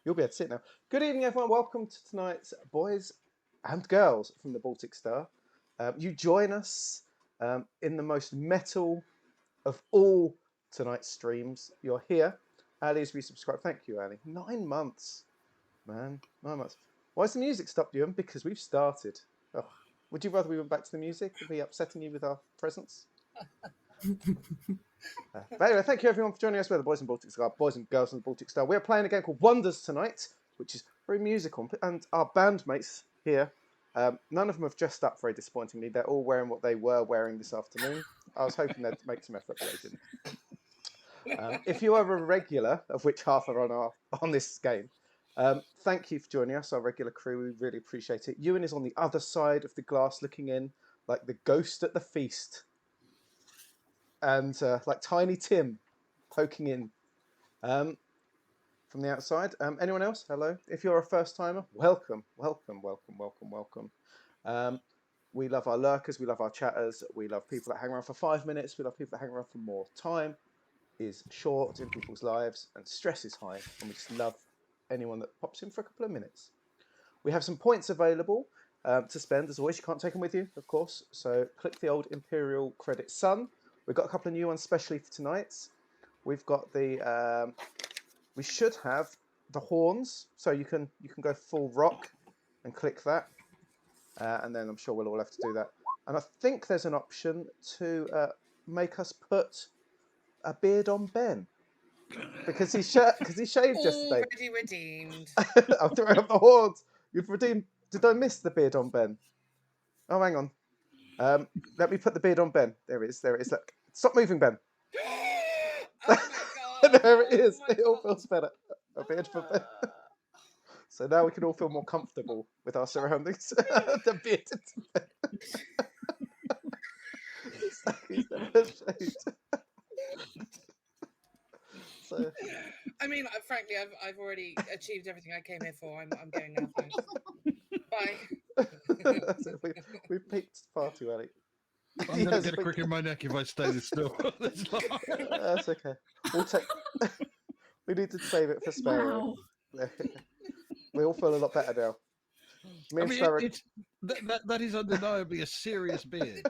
You'll be able to sit now. Good evening, everyone. Welcome to tonight's Boys and Girls from the Baltic Star. You join us in the most metal of all tonight's streams. You're here. Ali has resubscribed. Thank you, Ali. 9 months, man. 9 months. Why has the music stopped, Ewan? Because we've started. Oh, would you rather we went back to the music? Are we upsetting you with our presence? But anyway, thank you everyone for joining us. We're the Boys and Baltic Star, Boys and Girls in the Baltic Star. We're playing a game called Wonders tonight, which is very musical. And our bandmates here, none of them have dressed up very disappointingly. They're all wearing what they were wearing this afternoon. I was hoping they'd make some effort, but they didn't. If you are a regular, of which half are on this game, thank you for joining us, our regular crew. We really appreciate it. Ewan is on the other side of the glass looking in like the ghost at the feast. And like Tiny Tim poking in from the outside. Anyone else? Hello. If you're a first timer, welcome. We love our lurkers, we love our chatters, we love people that hang around for 5 minutes, we love people that hang around for more. Time is short in people's lives and stress is high, and we just love anyone that pops in for a couple of minutes. We have some points available to spend, as always. You can't take them with you, of course, so click the old Imperial Credit Sun. We've got a couple of new ones, especially for tonight. We've got the. We should have the horns, so you can go full rock, and click that, and then I'm sure we'll all have to do that. And I think there's an option to make us put a beard on Ben because he shaved yesterday. Already redeemed. I'm throwing up the horns. You've redeemed. Did I miss the beard on Ben? Oh, hang on. Let me put the beard on Ben. There it is. Look. Stop moving, Ben. Oh my god. There it is. It all feels better. A beard for Ben. So now we can all feel more comfortable with our surroundings. The bearded Ben. He's never shaved. So. I mean, frankly, I've already achieved everything I came here for. I'm going now. Thanks. Bye. That's it. We peaked far too early. I'm going to get a crick in my neck if I stay this still. That's okay. We'll take. We need to save it for Sparrow. Wow. We all feel a lot better now. Me and Sparrow. That is undeniably a serious beard.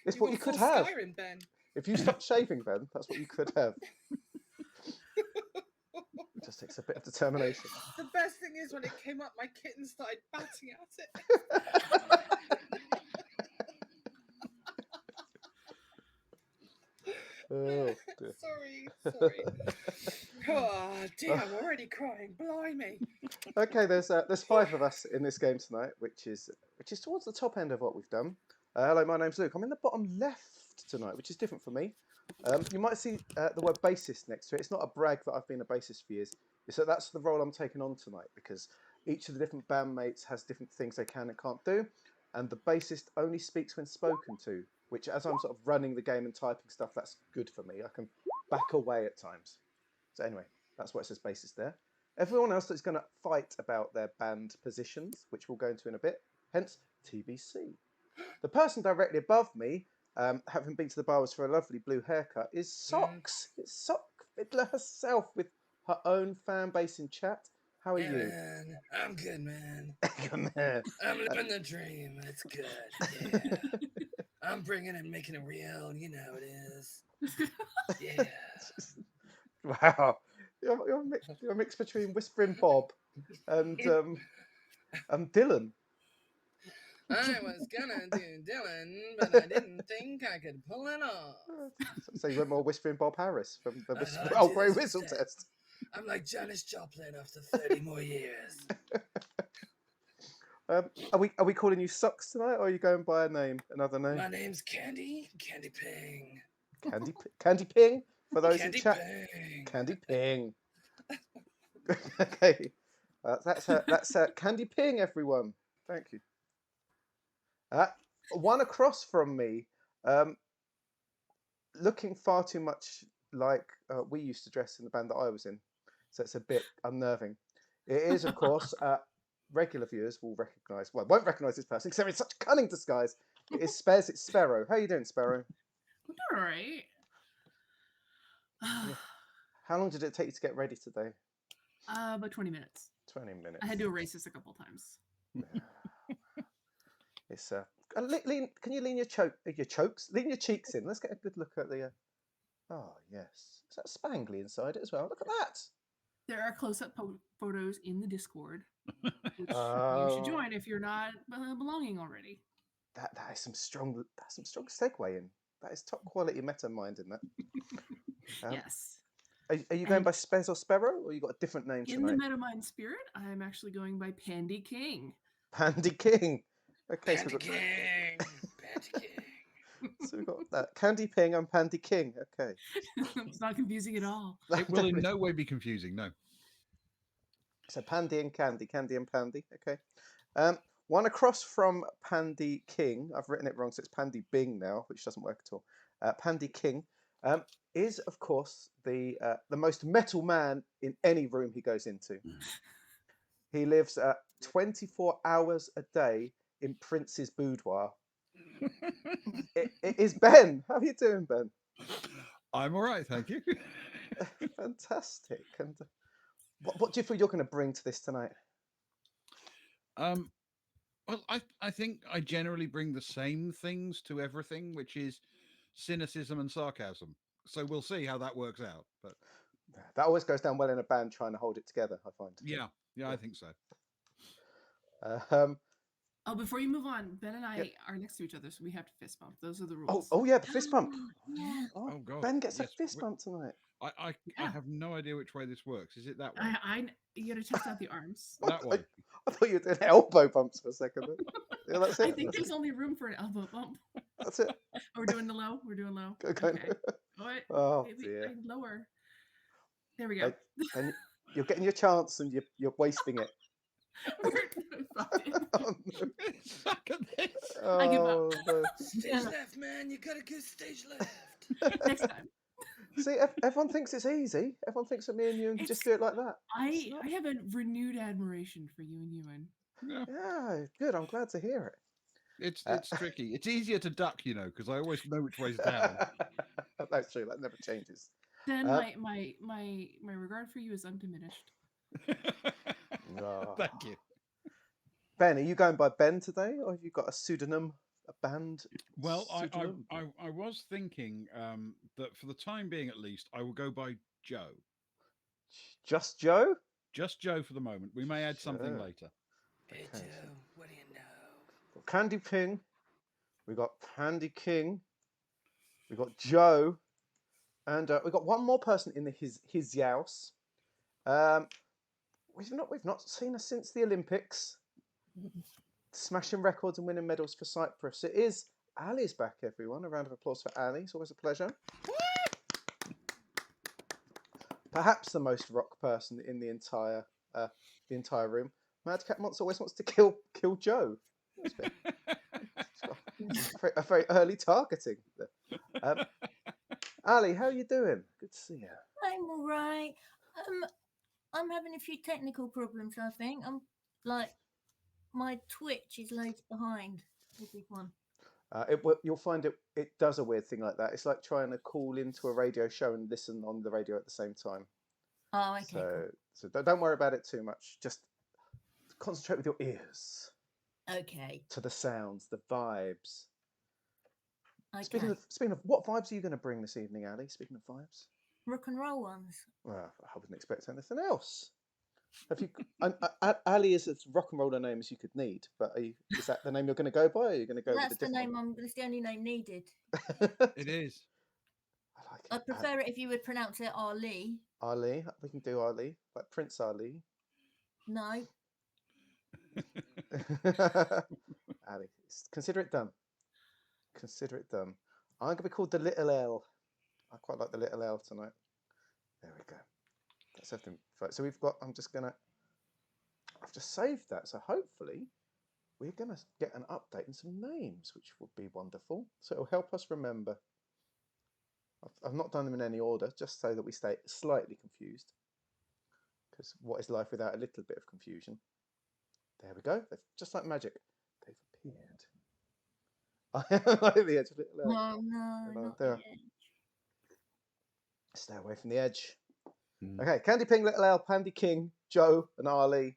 It's what you could have. Skyrim, Ben. If you stopped shaving, Ben, that's what you could have. It just takes a bit of determination. The best thing is when it came up, my kitten started batting at it. Oh, dear. Sorry. Oh dear, I'm already crying. Blimey. Okay, there's 5 of us in this game tonight, which is towards the top end of what we've done. Hello, my name's Luke. I'm in the bottom left tonight, which is different for me. You might see the word bassist next to it. It's not a brag that I've been a bassist for years. So that's the role I'm taking on tonight, because each of the different bandmates has different things they can and can't do, and the bassist only speaks when spoken to, which, as I'm sort of running the game and typing stuff, that's good for me. I can back away at times. So anyway, that's why it says bassist there. Everyone else is going to fight about their band positions, which we'll go into in a bit, hence TBC. The person directly above me, having been to the barbers for a lovely blue haircut, is Socks. It's Sock Fiddler herself with her own fan base in chat. How are you? Man, I'm good, man. Good man. I'm living the dream. It's good. Yeah. I'm bringing it, making it real. You know how it is. Yeah. Wow. You're a mix between Whispering Bob and Dylan. I was gonna do Dylan, but I didn't think I could pull it off. So you went more Whispering Bob Harris from the Old Grey Whistle test. I'm like Janis Joplin after 30 more years. Are we calling you Socks tonight, or are you going by another name? My name's Candy Ping. Candy Ping for those Candy in chat. Ping. Candy Ping. Okay, that's Candy Ping, everyone. Thank you. One across from me, looking far too much like we used to dress in the band that I was in, so it's a bit unnerving. It is, of course, regular viewers will recognise, well, won't recognise this person because they're in such cunning disguise. It is Spez, it's Sparrow. How are you doing, Sparrow? I'm all right. How long did it take you to get ready today? About 20 minutes. 20 minutes. I had to erase this a couple times. It's can you lean your lean your cheeks in. Let's get a good look at the. Oh yes, is that spangly inside it as well? Look at that. There are close-up photos in the Discord, which you Oh. should join if you're not belonging already. That is some strong. That's some strong segue in. That is top quality meta mind in that. Yes. Are you going by Spez or Sparrow, or you got a different name In the tonight? MetaMind spirit, I'm actually going by Pandy King. Pandy King. Okay, Pandy King. Pandy King. So we've got that Candy Ping and Pandy King. Okay. It's not confusing at all. It will in no way be confusing. No. So Pandy and Candy, Candy and Pandy. Okay. One across from Pandy King. I've written it wrong, so it's Pandy Bing now, which doesn't work at all. Pandy King is, of course, the most metal man in any room he goes into. He lives 24 hours a day in Prince's boudoir. it is Ben. How are you doing, Ben? I'm all right, thank you. Fantastic. And what do you feel you're going to bring to this tonight? Well, I think I generally bring the same things to everything, which is cynicism and sarcasm. So we'll see how that works out. But that always goes down well in a band trying to hold it together, I find. Yeah, I think so. Before you move on, Ben and I are next to each other, so we have to fist bump. Those are the Oh, rules. oh yeah, the fist bump. Yeah. Oh God. Ben gets yes, a fist bump tonight. I have no idea which way this works. Is it that way? You got to test out the arms. That way. I thought you were doing elbow bumps for a second. Yeah, that's it. I think there's only room for an elbow bump. That's it. We're doing the low. We're doing low. Okay. What? Oh Maybe dear. lower. There we go. And you're getting your chance, and you're wasting it. Oh, no. Suck at this. I give up. No. Stage left, man. You gotta go stage left. Next time. See, everyone thinks it's easy. Everyone thinks that me and you can just do it like that. I have a renewed admiration for you and Ewan. Yeah, good. I'm glad to hear it. It's tricky. It's easier to duck, because I always know which way's down. That's true. That never changes. Then my regard for you is undiminished. Oh. Thank you. Ben, are you going by Ben today, or have you got a pseudonym, a band? Well, pseudonym? I was thinking that for the time being, at least, I will go by Joe. Just Joe? Just Joe for the moment. We may add something Sure. later. Hey, Okay. Joe, what do you know? Candy Ping. We got Pandy King. We got Joe, and we got one more person in his house. We've not seen her since the Olympics, smashing records and winning medals for Cyprus. It is Ali's back, everyone. A round of applause for Ali. It's always a pleasure. Perhaps the most rock person in the entire room. Madcap Monster always wants to kill Joe. A very early targeting. Ali, how are you doing? Good to see you. I'm all right. I'm having a few technical problems, I think. I'm like, my Twitch is loads behind. The big one. You'll find it does a weird thing like that. It's like trying to call into a radio show and listen on the radio at the same time. Oh, okay. So don't worry about it too much. Just concentrate with your ears. Okay. To the sounds, the vibes. Okay. Speaking of, what vibes are you going to bring this evening, Ali? Speaking of vibes. Rock and roll ones. Well, I wouldn't expect anything else. Have you? Ali is as rock and roll a name as you could need, but is that the name you're going to go by? Or are you going to go? That's with a the different name. That's the only name needed. It is. I like it. I'd prefer it if you would pronounce it Ali. Ali. We can do Ali, like Prince Ali. No. Ali, consider it done. Consider it done. I'm going to be called the Little L. I quite like the Little L tonight. There we go. That's everything. So we've got. I've just saved that. So hopefully, we're going to get an update and some names, which would be wonderful. So it'll help us remember. I've not done them in any order, just so that we stay slightly confused. Because what is life without a little bit of confusion? There we go. Just like magic, they've appeared. I like the edge of it. Oh no. Hello Not there. the edge. Stay away from the edge. Okay, Candy Ping, Little L, Pandy King, Joe, and Ali.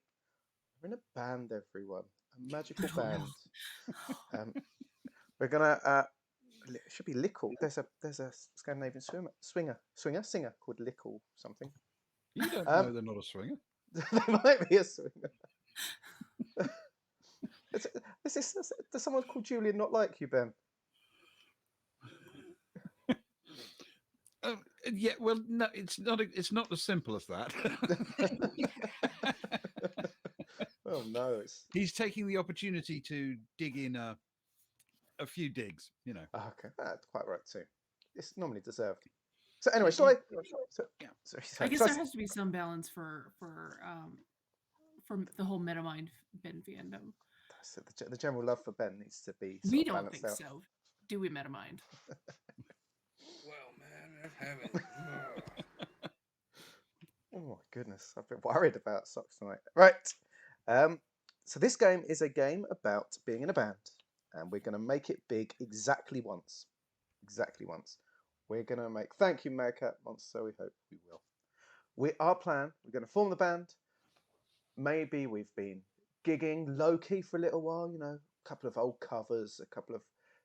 We're in a band, everyone. A magical Oh, no. band. We're gonna. It should be Lickle. There's a Scandinavian singer called Lickle something. You don't know they're not a swinger. There might be a swinger. Does someone called Julian not like you, Ben? Yeah, well, no, it's not. It's not as simple as that. Oh no, He's taking the opportunity to dig in a few digs. You know. okay. That's quite right too. It's normally deserved. So anyway, Yeah, sorry, I guess there has to be some balance for the whole Metamind Ben fandom. the general love for Ben needs to be. We of don't balanced think out. so, do we, Metamind? Well, man, I haven't. Oh my goodness, I've been worried about socks tonight. Right. So this game is a game about being in a band, and we're going to make it big exactly once. Exactly once. We're going to make. Thank you, Meerkat Monster. We hope we will. Our plan. We're going to form the band. Maybe we've been gigging low key for a little while. You know, a couple of old covers, a couple of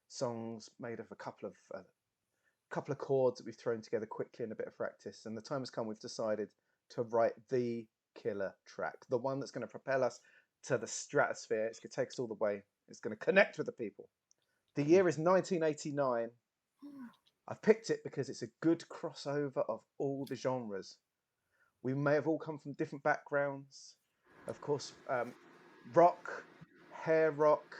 songs made of a couple of chords that we've thrown together quickly in a bit of practice. And the time has come. We've decided to write the killer track, the one that's going to propel us to the stratosphere. It's going to take us all the way. It's going to connect with the people. The year is 1989. I've picked it because it's a good crossover of all the genres. We may have all come from different backgrounds. Of course, rock, hair rock,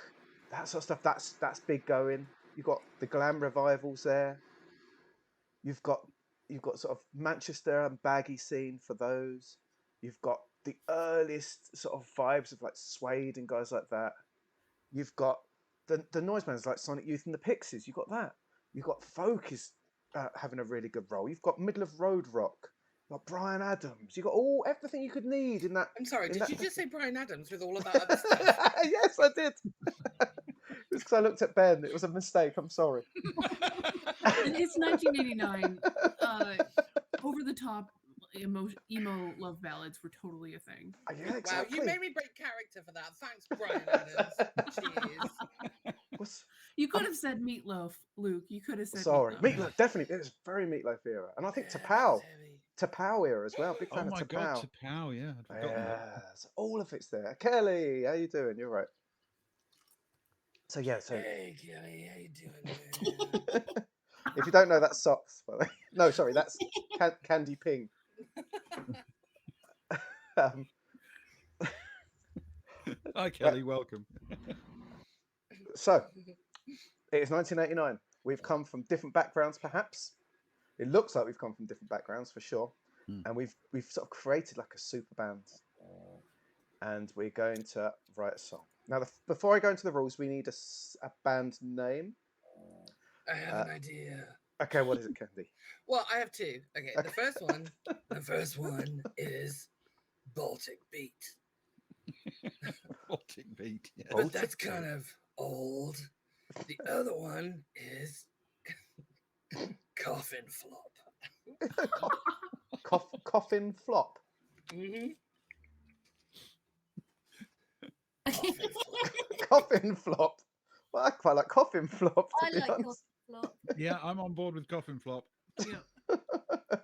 that sort of stuff. That's big going. You've got the glam revivals there. You've got sort of Manchester and baggy scene for those. You've got the earliest sort of vibes of like Suede and guys like that. You've got the noise bands like Sonic Youth and the Pixies. You've got that. You've got folk is having a really good role. You've got middle of road rock. You've got Bryan Adams. You've got everything you could need in that. I'm sorry, in did that... you just say Bryan Adams with all of that other stuff? Yes, I did. It's because I looked at Ben. It was a mistake. I'm sorry. It's 1989. Over the top emo love ballads were totally a thing. Yeah, exactly. Wow, you made me break character for that. Thanks, Bryan Adams. Cheers. You could have said Meatloaf, Luke. You could have said Sorry, Meatloaf. Meatloaf definitely. It was very Meatloaf era, and I think T'Pau era as well. Big fan Oh my of God, T'Pau. T'Pau, yeah, I'd forgotten that. Yes, all of it's there. Kelly, how you doing? You're right. So yeah, Hey, Kelly, how you doing, man? if you don't know, that's Socks, by the way. No, sorry, that's Candy Ping. Hi, Kelly, welcome. So, it is 1989. We've come from different backgrounds, perhaps. It looks like we've come from different backgrounds for sure, and we've sort of created like a super band, and we're going to write a song. Now, before I go into the rules, we need a band name. I have an idea. Okay, what is it, Candy? Well, I have two. Okay, the first one is Baltic Beat. Baltic Beat. Yeah. But that's kind of old. The other one is Coffin Flop. Coffin Flop. Mm-hmm. Coffin Flop. Well, I quite like Coffin Flop. I like Coffin Flop. Yeah, I'm on board with Coffin Flop. Yeah.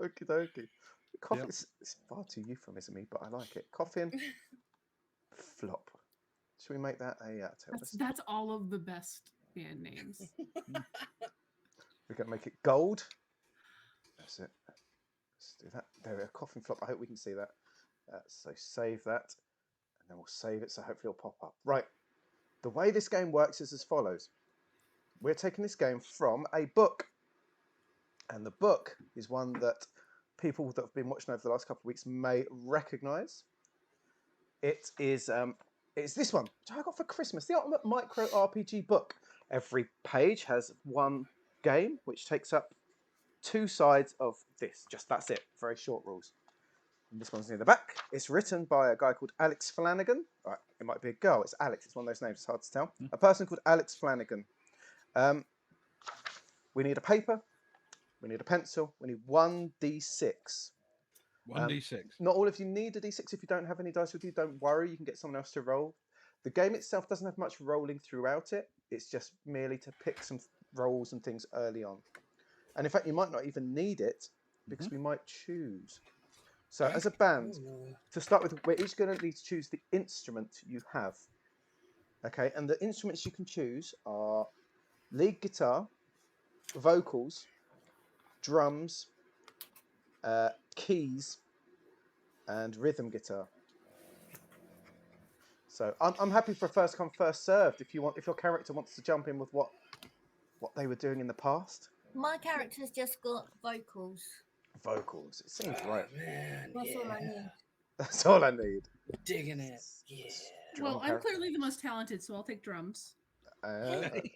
Okie dokie. Coffin. Yep. It's far too euphemism-y, but I like it. Coffin Flop. Should we make that a That's all of the best band names. We're going to make it gold. That's it. Let's do that. There we go. Coffin Flop. I hope we can see that. So save that. And then we'll save it so hopefully it'll pop up. Right. The way this game works is as follows. We're taking this game from a book. And the book is one that people that have been watching over the last couple of weeks may recognise. It is it's this one, which I got for Christmas, the Ultimate Micro RPG book. Every page has one game, which takes up two sides of this. Just that's it. Very short rules. And this one's near the back. It's written by a guy called Alex Flanagan. Right, it might be a girl. It's Alex. It's one of those names. It's hard to tell. A person called Alex Flanagan. We need a paper. We need a pencil. We need 1d6. 1d6. Not all of you need a d6. If you don't have any dice with you, don't worry. You can get someone else to roll. The game itself doesn't have much rolling throughout it. It's just merely to pick some rolls and things early on. And in fact, you might not even need it because we might choose. So as a band, to start with, we're each going to need to choose the instrument you have. Okay, and the instruments you can choose are lead guitar, vocals, drums, keys, and rhythm guitar. So I'm happy for first come first served. If your character wants to jump in with what they were doing in the past. My character's just got vocals. Vocals. It seems right. Man, That's all I need. That's all I need. Digging it. Yeah. Drum Well, I'm character. clearly the most talented, so I'll take drums. Okay.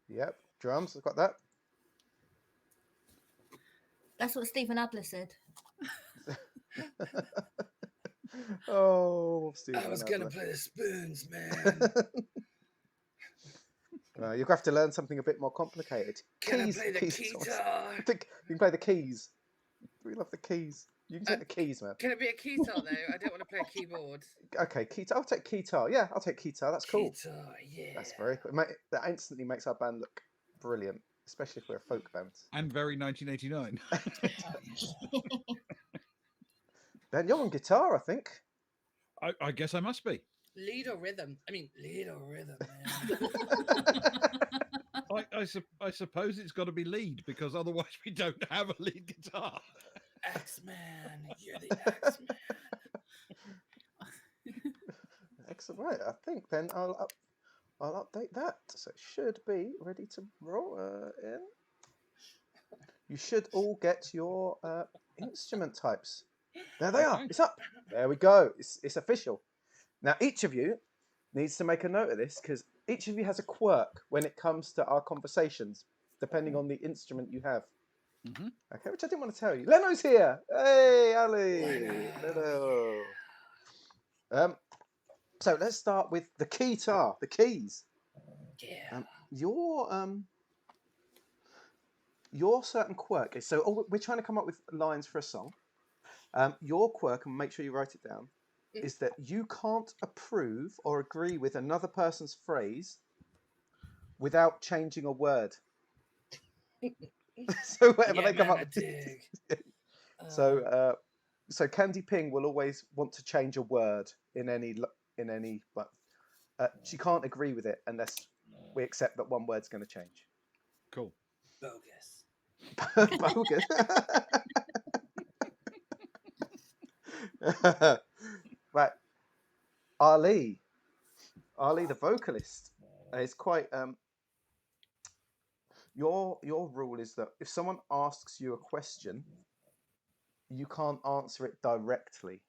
Yep. Drums. I've got that. That's what Stephen Adler said. Oh, Stephen I was gonna Adler. play the spoons, man. You're going to have to learn something a bit more complicated. Can Keys, I play the keys is what's- guitar? You can play the keys. We love the keys. You can take the keys, man. Can it be a guitar though? I don't want to play a keyboard. Okay, guitar. I'll take guitar. Yeah, I'll take guitar. That's cool. Guitar, yeah. That's very cool. That instantly makes our band look brilliant, especially if we're a folk band. And very 1989. Ben, you're on guitar, I think. I guess I must be. Lead or rhythm? I mean, Lead or rhythm, man. I suppose it's got to be lead because otherwise we don't have a lead guitar. Axeman, you're the Axeman. Excellent. Right, I think then I'll update that. So it should be ready to roll in. You should all get your instrument types. There they are. Okay. It's up. There we go. It's official. Now each of you needs to make a note of this because each of you has a quirk when it comes to our conversations, depending on the instrument you have. Mhm. Okay, which I didn't want to tell you. Leno's here. Hey, Ali. Leno. So let's start with the guitar, the keys. Yeah. Your certain quirk is so. We're trying to come up with lines for a song. Your quirk, and make sure you write it down, is that you can't approve or agree with another person's phrase without changing a word. So whatever they come man, up I with. dig. So Candy Ping will always want to change a word in any, but she can't agree with it unless we accept that one word's going to change. Cool. Bogus. Bogus. Right, Ali the vocalist is quite. Your rule is that if someone asks you a question, you can't answer it directly.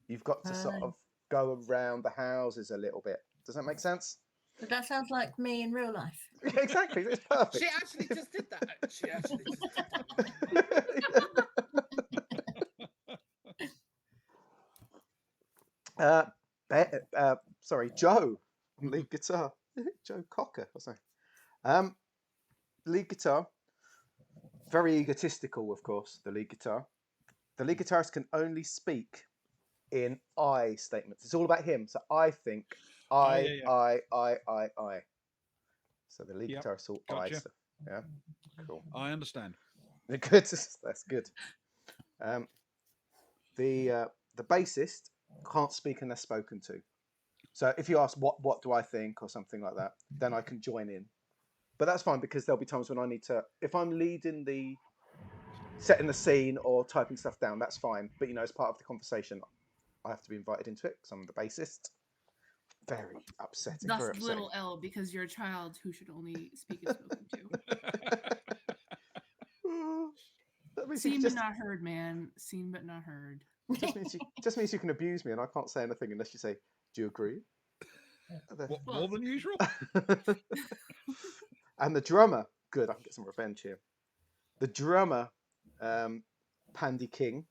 You've got to sort of go around the houses a little bit. Does that make sense? But that sounds like me in real life. Exactly. It's perfect. She actually just did that. She actually just did that. Sorry, Joe, lead guitar. Joe Cocker, or something. Lead guitar. Very egotistical, of course. The lead guitar. The lead guitarist can only speak in I statements. It's all about him. So I think, I. So the lead Yep, guitarist all I gotcha. stuff. Yeah, cool. I understand. Good. That's good. The bassist can't speak unless spoken to. So if you ask what do I think or something like that, then I can join in. But that's fine because there'll be times when I need to. If I'm leading setting the scene or typing stuff down, that's fine. But as part of the conversation, I have to be invited into it because I'm the bassist. Very upsetting. Thus very upsetting. little L because you're a child who should only speak if spoken to. That means you Seen can but just, not heard, man. Seen but not heard. just means you can abuse me and I can't say anything unless you say, "Do you agree?" More than usual? And the drummer, good, I can get some revenge here. The drummer, Pandy King,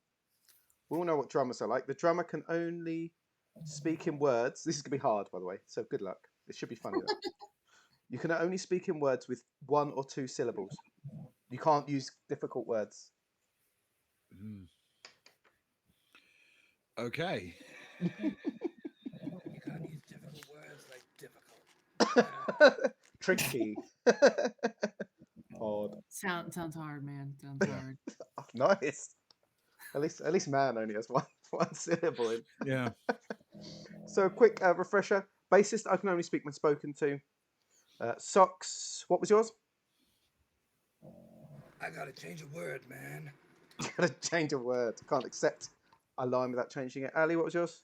we all know what drummers are like. The drummer can only speak in words. This is going to be hard, by the way, so good luck. It should be funny, though. You can only speak in words with 1 or 2 syllables. You can't use difficult words. Mm. Okay. You can't use difficult words like difficult. Tricky. Hard. Sounds hard, man. Sounds Yeah. hard. Oh, nice. At least man only has one syllable in. Yeah. So quick refresher. Bassist, I can only speak when spoken to. Socks, what was yours? I gotta change a word, man. Gotta change a word. Can't accept a line without changing it. Ali, what was yours?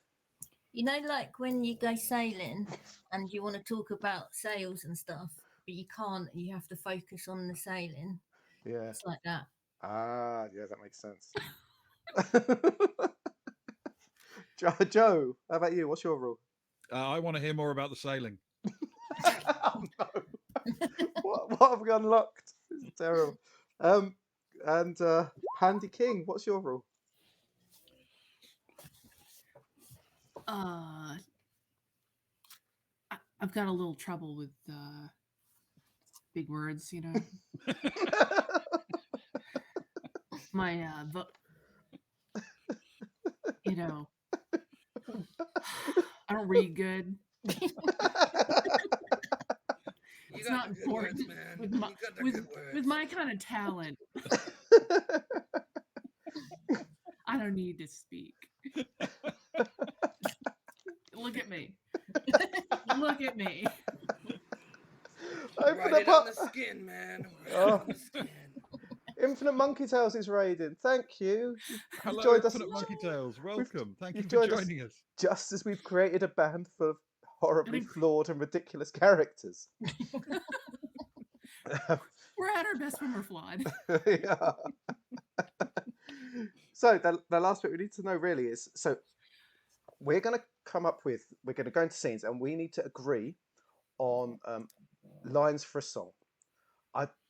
You know, like when you go sailing and you want to talk about sails and stuff, but you can't. You have to focus on the sailing. Yeah. It's like that. Ah, yeah, that makes sense. Joe, how about you? What's your rule? I want to hear more about the sailing. Oh, no. What have we unlocked? This is terrible. And Handy King, what's your rule? I've got a little trouble with big words, you know. My you know, I don't read good. You It's got not the good important words, man. with You my got the with, good words. with my kind of talent. I don't need to speak. Look at me. Look at me. Open Write up it on up. the skin, man. Write Oh. it on the skin. Infinite Monkey Tales is raiding. Thank you. Hello, joined us- Infinite Monkey Tales. Welcome. Thank you you've for joined us- joining us. Just as we've created a band full of horribly think- flawed and ridiculous characters. We're at our best when we're flawed. Yeah. So the last bit we need to know really is, so we're going to we're going to go into scenes and we need to agree on lines for a song.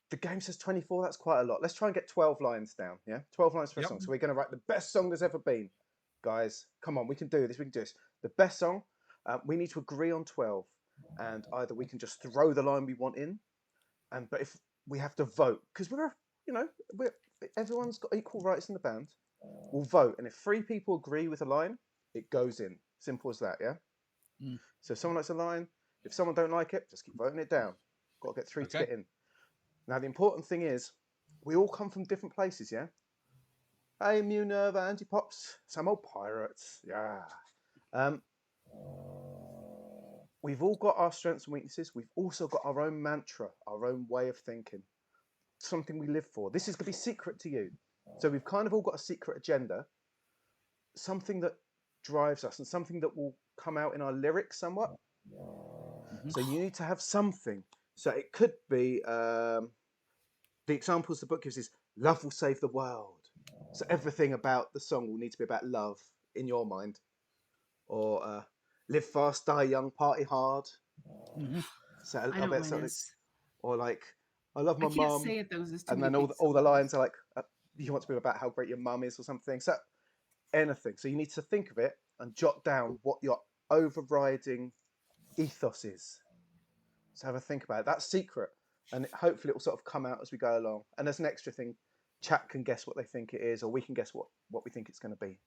The game says 24, that's quite a lot. Let's try and get 12 lines down, yeah? 12 lines for a Yep. song. So we're going to write the best song there's ever been. Guys, come on, we can do this, we can do this. The best song, we need to agree on 12. And either we can just throw the line we want in, but if we have to vote, because everyone's got equal rights in the band, we'll vote. And if 3 people agree with a line, it goes in. Simple as that, yeah? Mm. So if someone likes a line, if someone don't like it, just keep voting it down. Got to get 3 to Okay. get in. Now, the important thing is, we all come from different places, yeah? Hey, Minerva, Angie Pops, some old pirates, yeah. We've all got our strengths and weaknesses. We've also got our own mantra, our own way of thinking, something we live for. This is going to be secret to you. So we've kind of all got a secret agenda, something that drives us and something that will come out in our lyrics somewhat. Mhm. So you need to have something. So it could be, the examples the book gives is love will save the world. So everything about the song will need to be about love in your mind. Or live fast, die young, party hard. Mhm. So I know mine is. or like, I love my I can't mum. say it though, 'cause there's too And many then big all the lines syllables. are like, you want to be about how great your mum is or something. So anything. So you need to think of it and jot down what your overriding ethos is. So have a think about it. That's secret. And hopefully it will sort of come out as we go along. And there's an extra thing. Chat can guess what they think it is, or we can guess what we think it's going to be.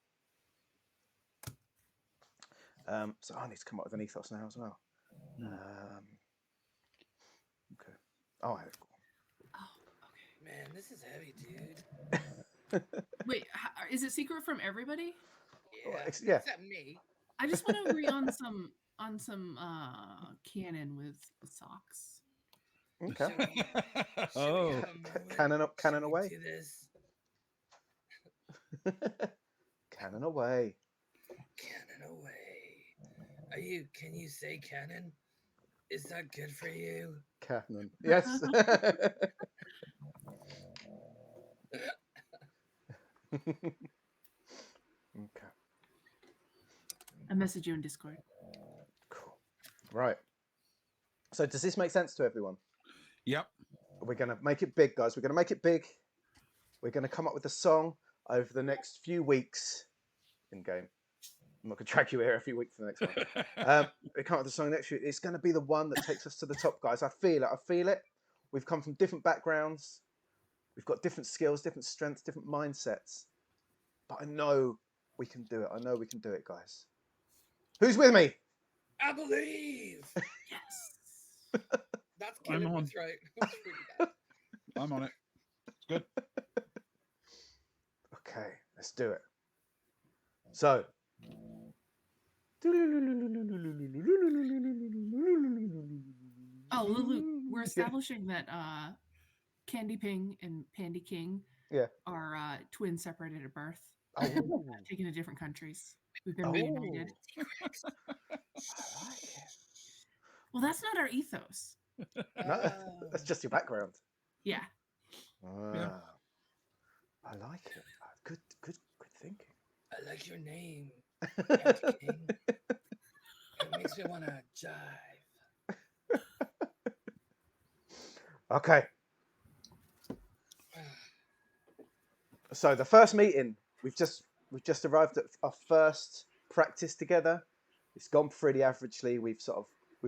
So I need to come up with an ethos now as well. Okay. Oh, I have got Man, this is heavy, dude. Wait, is it secret from everybody? Yeah. yeah. Except me. I just want to agree on some canon with socks. Okay. Should we Oh, have a moment? Cannon Should we away. do this? Cannon away. Cannon away. Can you say cannon? Is that good for you? Cannon. Yes. Okay. I message you in Discord. Cool. Right. So does this make sense to everyone? yep. We're going to make it big, guys. We're going to make it big. We're going to come up with a song over the next few weeks in game. I'm not going to drag you here every week for the next one. We come up with a song next week. It's going to be the one that takes us to the top, guys. I feel it. I feel it. We've come from different backgrounds. We've got different skills, different strengths, different mindsets. but I know we can do it. I know we can do it, guys. Who's with me? I believe. Yes. That's I'm killing my on. throat. That's really bad. I'm on it. It's good. Okay, let's do it. So. Oh, Lulu, we're establishing that Candy Ping and Pandy King Yeah. are twins separated at birth, Oh, taken to different countries. We've been reunited. I like it. Well, that's not our ethos. No, that's just your background. Yeah. Yeah. I like it. Good thinking. I like your name, Candy King. It makes me want to jive. Okay. So the first meeting, we've just arrived at our first practice together. It's gone pretty averagely. We've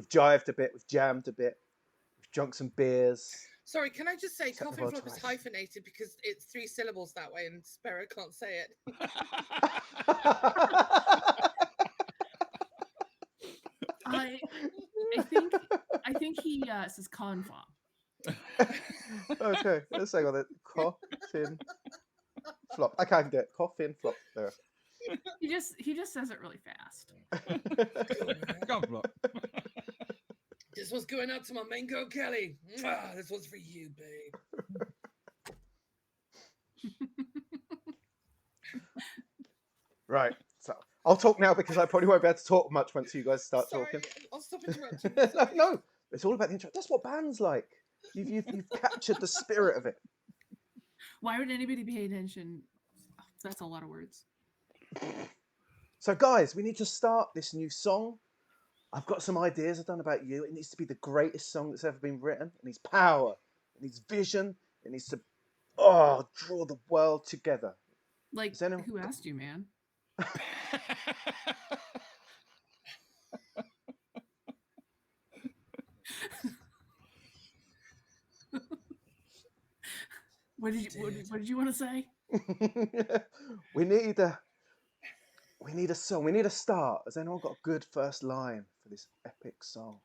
jived a bit, we've jammed a bit, we've drunk some beers. Sorry, can I just say Set the coffin world flop to is rights. hyphenated because it's 3 syllables that way and Sparrow can't say it. I think he says confom. Okay, let's say on it. Coffin flop. Okay, I can do it. Coffin flop. There. He just says it really fast. Cool, man. God, look. This one's going out to my main girl, Kelly. Mwah, this one's for you, babe. Right. So I'll talk now because I probably won't be able to talk much once you guys start Sorry, talking. I'll stop interrupting. no, Sorry. no, it's all about the intro. That's what band's like. You've captured the spirit of it. Why would anybody pay attention? That's a lot of words. So, guys, we need to start this new song. I've got some ideas. I don't know about you. It needs to be the greatest song that's ever been written. It needs power. It needs vision. It needs to, draw the world together. Like, Is anyone- who asked you, man? What did you want to say? we need a song. We need a start. Has anyone got a good first line for this epic song?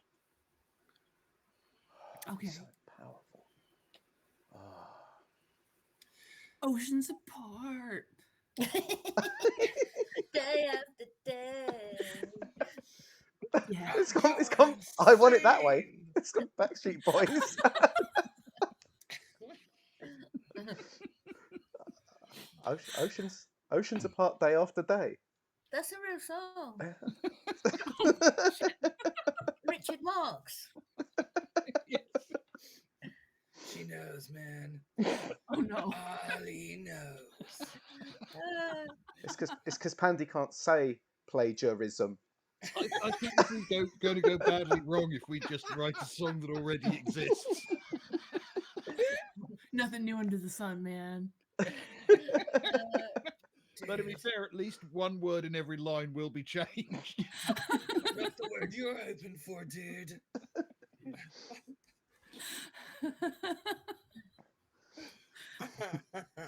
Okay. So powerful. Oceans apart. Day after day. Yeah. It's come. I want it that way. It's got Backstreet Boys. Oceans apart, day after day. That's a real song. Oh, Richard Marx. She knows, man. Oh no. Ollie knows. It's because Pandy can't say plagiarism. I think this is going to go badly wrong if we just write a song that already exists. Nothing new under the sun, man. But to be fair, at least one word in every line will be changed. Not the word you're hoping for, dude.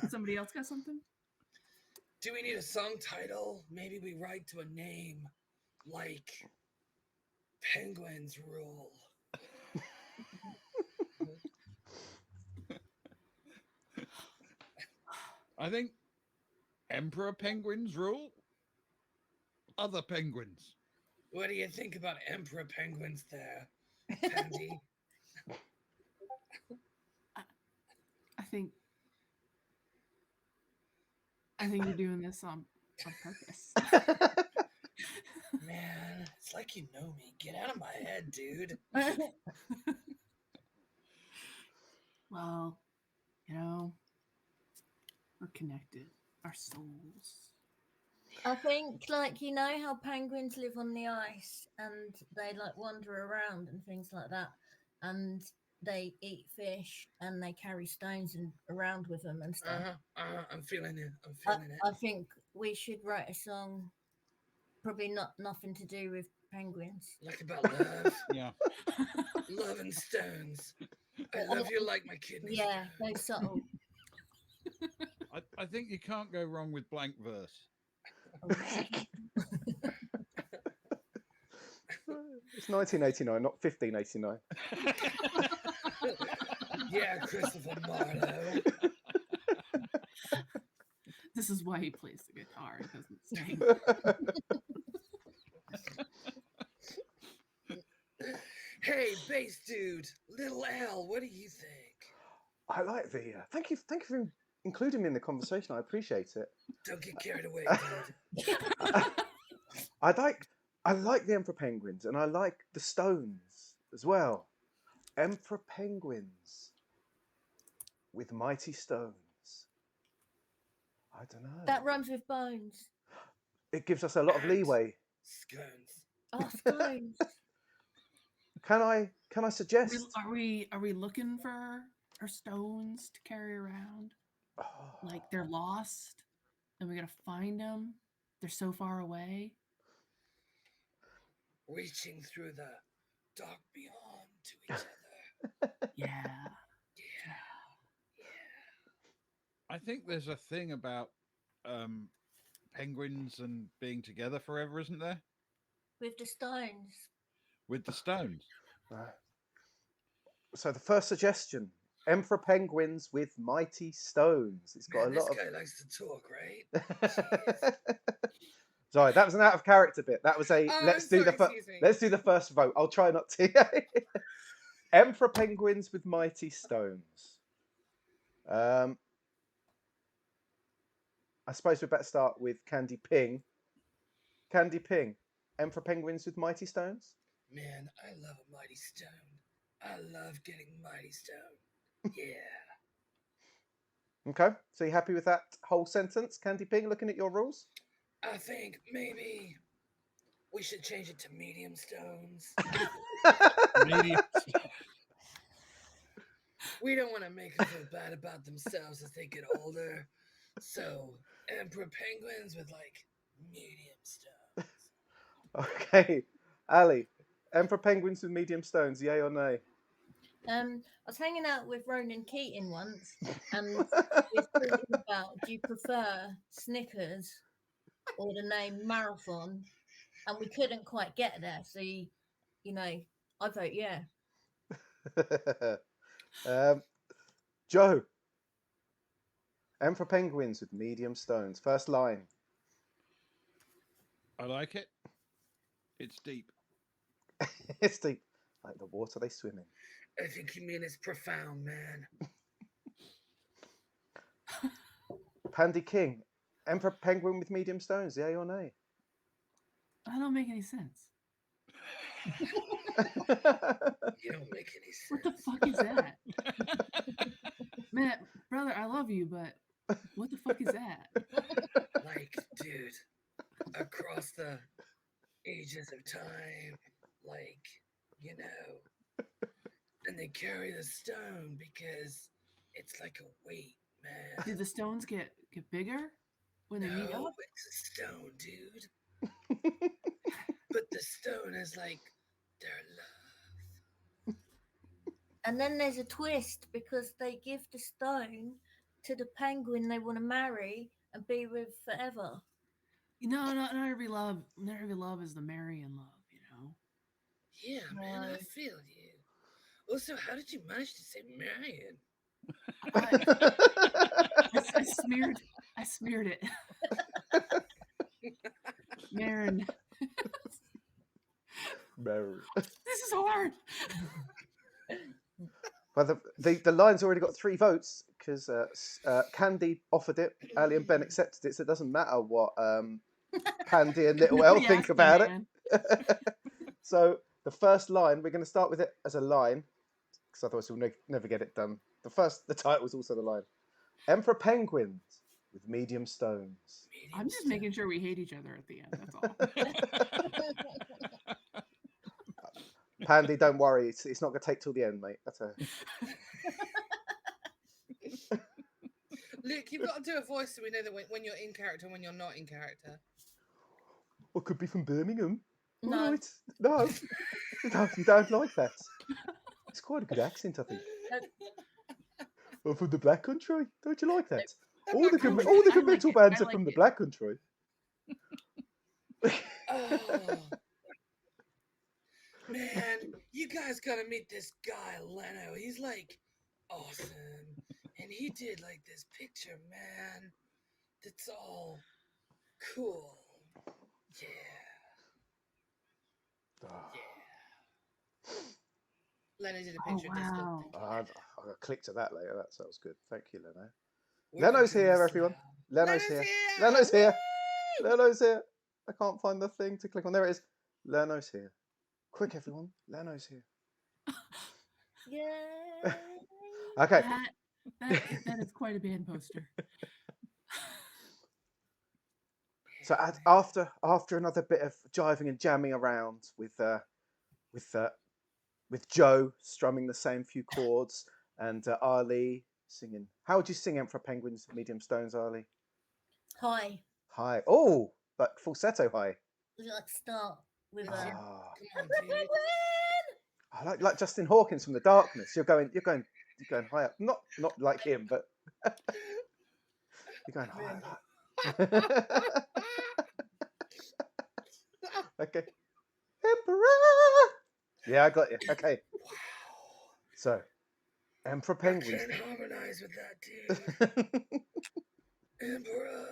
Somebody else got something? Do we need a song title? Maybe we write to a name like Penguins Rule. I think Emperor Penguins rule. Other penguins. What do you think about Emperor Penguins there, Pandy? I think you're doing this on purpose. Man, it's like you know me. Get out of my head, dude. Well, we're connected. Our souls. I think, like, you know how penguins live on the ice and they like wander around and things like that, and they eat fish and they carry stones around with them and stuff. I'm feeling it. I'm feeling it. I think we should write a song, probably nothing to do with penguins. Like about love. Yeah. Love and stones. I love you like my kidneys. Yeah, do. those subtle. I think you can't go wrong with blank verse. It's 1989, not 1589. Yeah, Christopher Marlowe. This is why he plays the guitar. He doesn't sing. Hey, bass dude, Little L, what do you think? I like the. Thank you for including me in the conversation. I appreciate it. Don't get carried away, dude. I like the Emperor Penguins, and I like the Stones as well. Emperor Penguins with Mighty Stones. I don't know. That rhymes with bones. It gives us a lot of leeway. Scones. Oh, stones. Can I suggest? Are we looking for our stones to carry around? Oh, Like they're lost, and we gotta find them. They're so far away. Reaching through the dark beyond to each other. Yeah. Yeah. I think there's a thing about penguins and being together forever, isn't there? With the stones. With the stones. right. So the first suggestion: Emperor Penguins with Mighty Stones. It's got Man, a this lot guy likes to talk, right? of. Sorry, that was an out of character bit. That was a Oh, let's I'm do the sorry, excuse me. let's do the first vote. I'll try not to. Emperor Penguins with Mighty Stones. I suppose we better start with Candy Ping. Candy Ping, Emperor Penguins with Mighty Stones. Man, I love a mighty stone. I love getting mighty stone. Yeah. Okay, so you happy with that whole sentence, Candy Ping? Looking at your rules. I think maybe we should change it to medium stones. Medium. We don't want to make them feel bad about themselves as they get older. So, Emperor Penguins with like medium stones. Okay, Ali, Emperor Penguins with medium stones, yay or nay? I was hanging out with Ronan Keating once, and we were talking about, do you prefer Snickers or the name Marathon? And we couldn't quite get there. So, I vote yeah. Joe, Emperor Penguins with medium stones. First line. I like it. It's deep. It's deep, like the water they swim in. I think you mean it's profound, man. Pandy King, Emperor Penguin with medium stones, yay or nay? That don't make any sense. You don't make any What the sense. fuck is that? Man, brother, I love you, but what the fuck is that? Like, dude, across the ages of time, like, and they carry the stone because it's like a weight, man. Did the stones get bigger when they meet No, up? it's a stone, dude. But the stone is like their love. And then there's a twist because they give the stone to the penguin they want to marry and be with forever. No, not every love. Not every love is the marrying love. Yeah, man, I No. feel you. Also, how did you manage to say Marion? I smeared it. Marin, Mary. this is hard. Well, the line's already got 3 votes because Candy offered it, Ali and Ben accepted it, so it doesn't matter what Pandy and Little L Nobody think asked me, about man. it. So the first line, we're going to start with it as a line because otherwise we'll never get it done. The title is also the line. Emperor Penguins with medium stones. I'm just making sure we hate each other at the end. That's all. Pandy, don't worry, it's not going to take till the end, mate. That's a. Luke, you've got to do a voice so we know that when you're in character and when you're not in character. Or could be from Birmingham. No. Right. No, you don't like that. It's quite a good accent, I think. Or from the Black Country. Don't you like that? All the I good, like all the it. good I metal like it. bands I are from like the it. Black Country. Oh, man, you guys gotta meet this guy, Leno. He's like awesome. And he did like this picture, man. That's all cool. Yeah. Ah, Leno did a Oh, picture. Just wow. I clicked to that later. That sounds good. Thank you, Leno. We're gonna Leno's do here, this everyone. now. Leno's here. Leno's here. Leno's here. I can't find the thing to click on. There it is. Leno's here. Quick, everyone. Leno's here. Yeah. Okay. That is quite a band poster. So after another bit of jiving and jamming around with Joe strumming the same few chords and Ali singing. How would you sing Emperor Penguins Medium Stones, Ali? Hi. High. Oh, like falsetto high. Would you like to start with Ah, Come on, dude. I like Justin Hawkins from The Darkness. You're going high up. Not like him, but you're going high up. Okay. Emperor. Yeah, I got you. Okay. So, Emperor I Penguins. can't harmonize with that, dude. Emperor.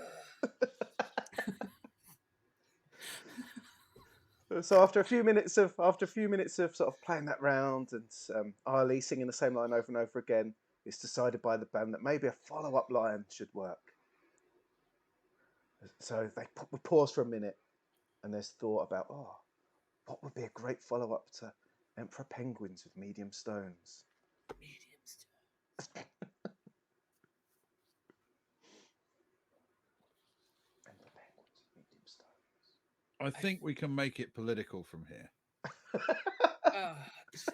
So after a few minutes of sort of playing that round and Ali singing the same line over and over again, it's decided by the band that maybe a follow-up line should work. So we pause for a minute, and there's thought about what would be a great follow-up to Emperor Penguins with Medium Stones. Medium stuff. Emperor Penguins with Medium Stones. I think we can make it political from here. Ah, so.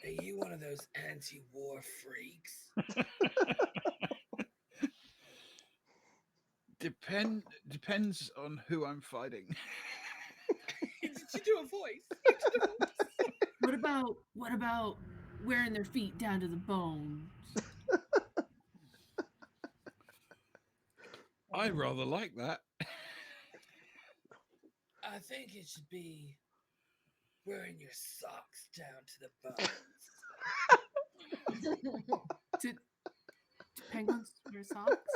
Are you one of those anti-war freaks? Depends on who I'm fighting. Did you do a voice? What about wearing their feet down to the bones? I rather like that. I think it should be wearing your socks down to the bones. Do penguins wear socks?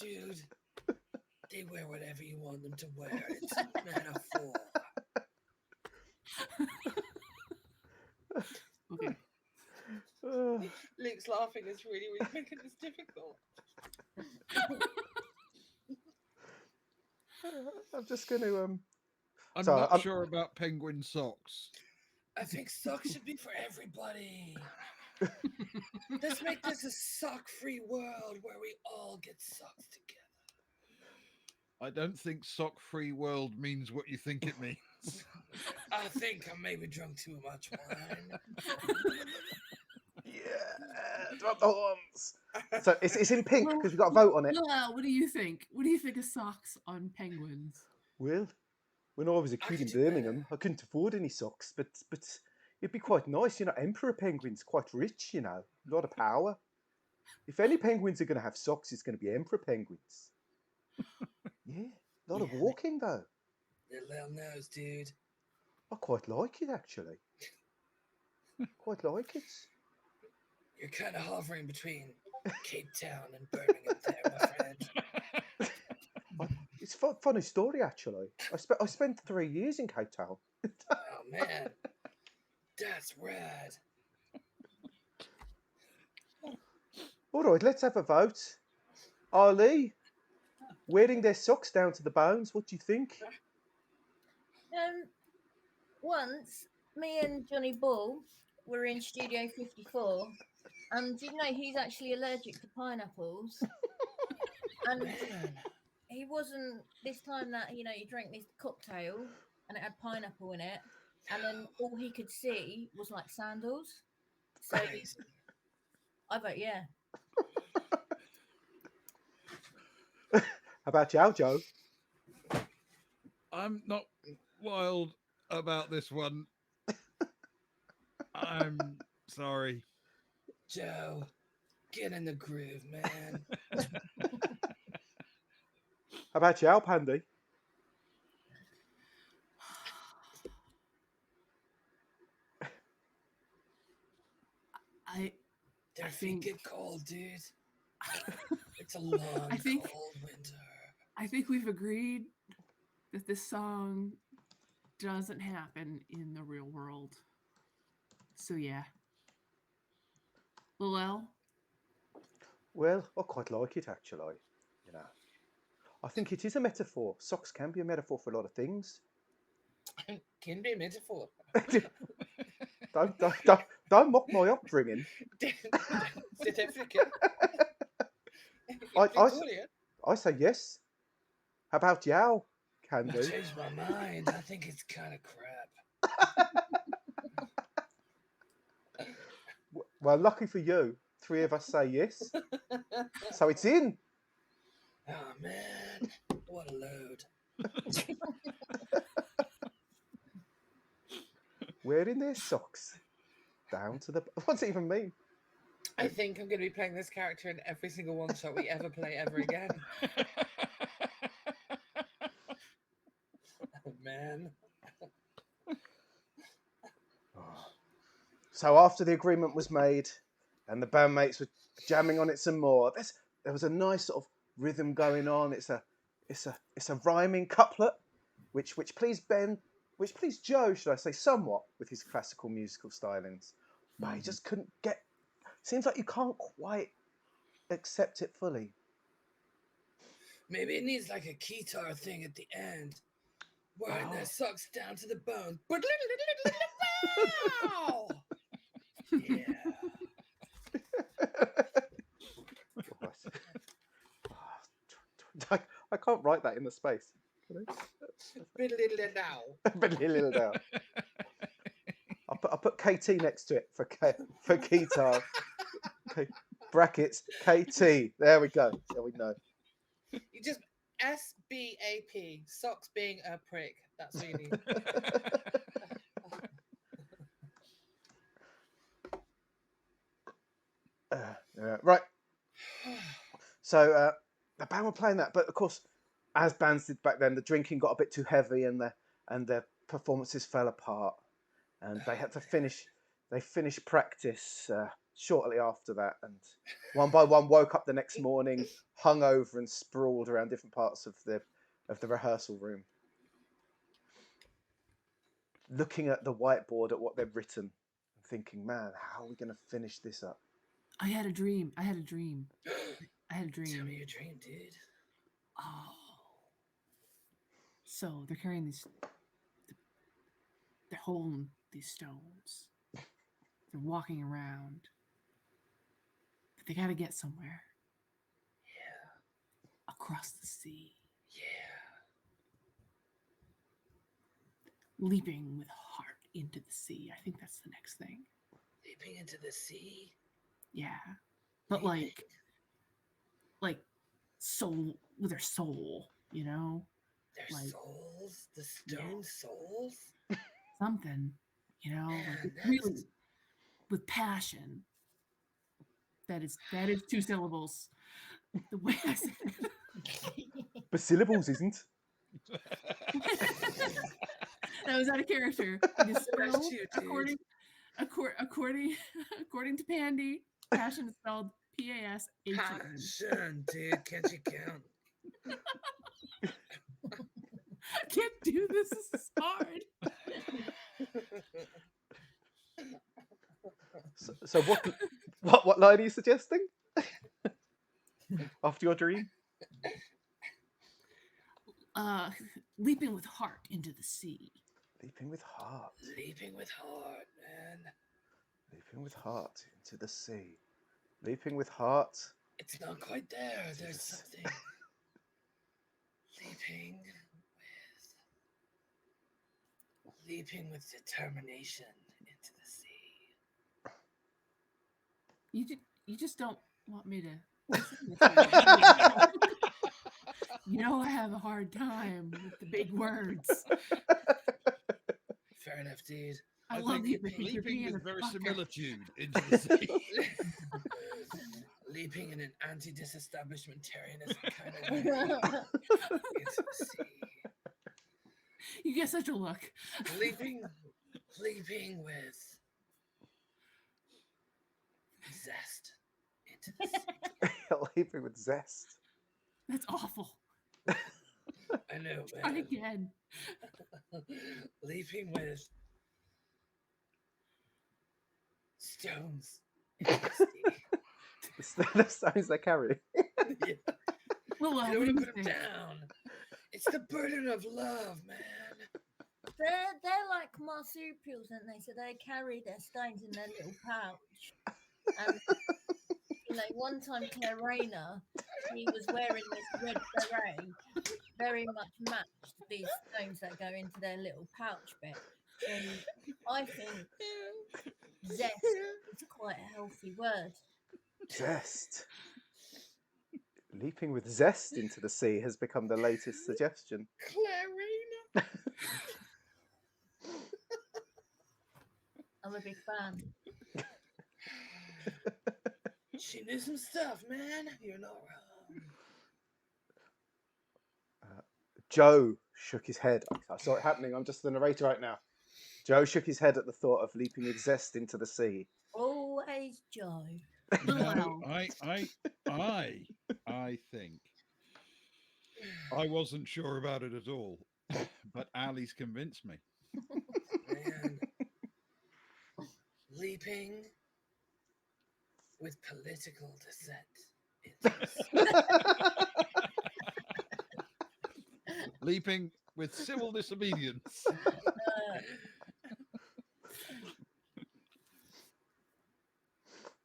Dude, they wear whatever you want them to wear. It's a metaphor. Okay. Luke's laughing. It's really making this difficult. I'm just going to I'm So, not sure about penguin socks. I think socks should be for everybody. Let's make this a sock-free world where we all get socks together. I don't think sock-free world means what you think it means. I think I maybe drunk too much wine. yeah, drop the horns. So it's in pink because we've got a vote on it. Noel, what do you think? What do you think of socks on penguins? Well, when I was a I kid in could do better. Birmingham, I couldn't afford any socks, but it'd be quite nice, Emperor penguins, quite rich, a lot of power. If any penguins are going to have socks, it's going to be Emperor penguins. Yeah, a lot of Yeah. walking though. Your little nose, dude. I quite like it actually. Quite like it. You're kind of hovering between Cape Town and Birmingham there, my friend. It's a funny story actually. I spent 3 years in Cape Town. Oh, man. That's rad. All right, let's have a vote. Ali, wearing their socks down to the bones. What do you think? Once me and Johnny Ball were in Studio 54, and you know he's actually allergic to pineapples. And Man. he wasn't this time that he drank this cocktail and it had pineapple in it, and then all he could see was like sandals. So Crazy. I vote yeah. How about you, Joe? I'm not wild about this one. I'm sorry. Joe, Get in the groove, man. How about you, Al Pandy? Their I feet think get cold, dude. It's a long, I think- cold winter. I think we've agreed that this song doesn't happen in the real world. So yeah. Lil, Well, I quite like it actually. You know, I think it is a metaphor. Socks can be a metaphor for a lot of things. Can be a metaphor. Don't mock my upbringing. South Africa. I- Pretoria. I say yes. How about you, I Candy? changed my mind. I think it's kind of crap. Well, lucky for you, 3 of us say yes. So it's in. Oh man, what a load. Wearing their socks down to the. What's it even mean? I think I'm going to be playing this character in every single one shot we ever play ever again. Oh man. So after the agreement was made, and the bandmates were jamming on it some more, there was a nice sort of rhythm going on. It's a rhyming couplet, which pleased Ben, which pleased Joe, should I say, somewhat with his classical musical stylings. But he just couldn't get. Seems like you can't quite accept it fully. Maybe it needs like a keytar thing at the end. Wearing their Oh. socks down to the bone. Wow! Yeah. I can't write that in the space. Can Now. I? Little down. I'll put KT next to it for guitar. Okay. Brackets KT. There we go. So we know. You just SBAP. Socks being a prick. That's what you need. Right. So the band were playing that, but of course, as bands did back then, the drinking got a bit too heavy, and their performances fell apart, and they had to finish. They finished practice shortly after that, and one by one woke up the next morning, hungover and sprawled around different parts of the rehearsal room, looking at the whiteboard at what they'd written, and thinking, "Man, how are we going to finish this up?" I had a dream. I had a dream. Tell me your dream, dude. Oh. So they're carrying these. They're holding these stones. They're walking around. But they gotta get somewhere. Yeah. Across the sea. Yeah. Leaping with heart into the sea. I think that's the next thing. Leaping into the sea. Yeah. But Leaping. like soul with their soul, you know? Their like- souls? The stone souls? Something. You know, like Man, it's really with passion. That is 2 syllables. The way I said it. But syllables isn't. That was out of character. It is That's spelled you, dude. according to Pandy, passion is spelled PASHN. Passion, dude. Can't you count? I can't do this. This is hard. So what line are you suggesting? After your dream? Leaping with heart into the sea. Leaping with heart. Leaping with heart, man. Leaping with heart into the sea. Leaping with heart. It's not quite there. There's Yes. something. Leaping with determination into the sea. You just don't want me to listen to you. You know I have a hard time with the big words. Fair enough, dude. I love think you, but you're leaping being with a fucker. verisimilitude into the sea. leaping in an anti-disestablishmentarianism kind of way into the sea. You get such a look. Leaping with zest into the sea. Leaping with zest. That's awful. I know, Try man. again. Leaping with stones into the sea. The stones they carry. Yeah. Well, I what don't do want you to put them think? down. It's the burden of love, man. They're like marsupials, aren't they? So they carry their stones in their little pouch. And one time Claire Rayner, she was wearing this red beret, which very much matched these stones that go into their little pouch bit. And I think zest is quite a healthy word. Zest. Leaping with zest into the sea has become the latest suggestion. Clarina. I'm a big fan. She knew some stuff, man. You're not wrong. Joe shook his head. I saw it happening. I'm just the narrator right now. Joe shook his head at the thought of leaping with zest into the sea. Always Joe. Little No, L. I think I wasn't sure about it at all, but Ali's convinced me. Man. Leaping with political dissent. Into the sea. Leaping with civil disobedience.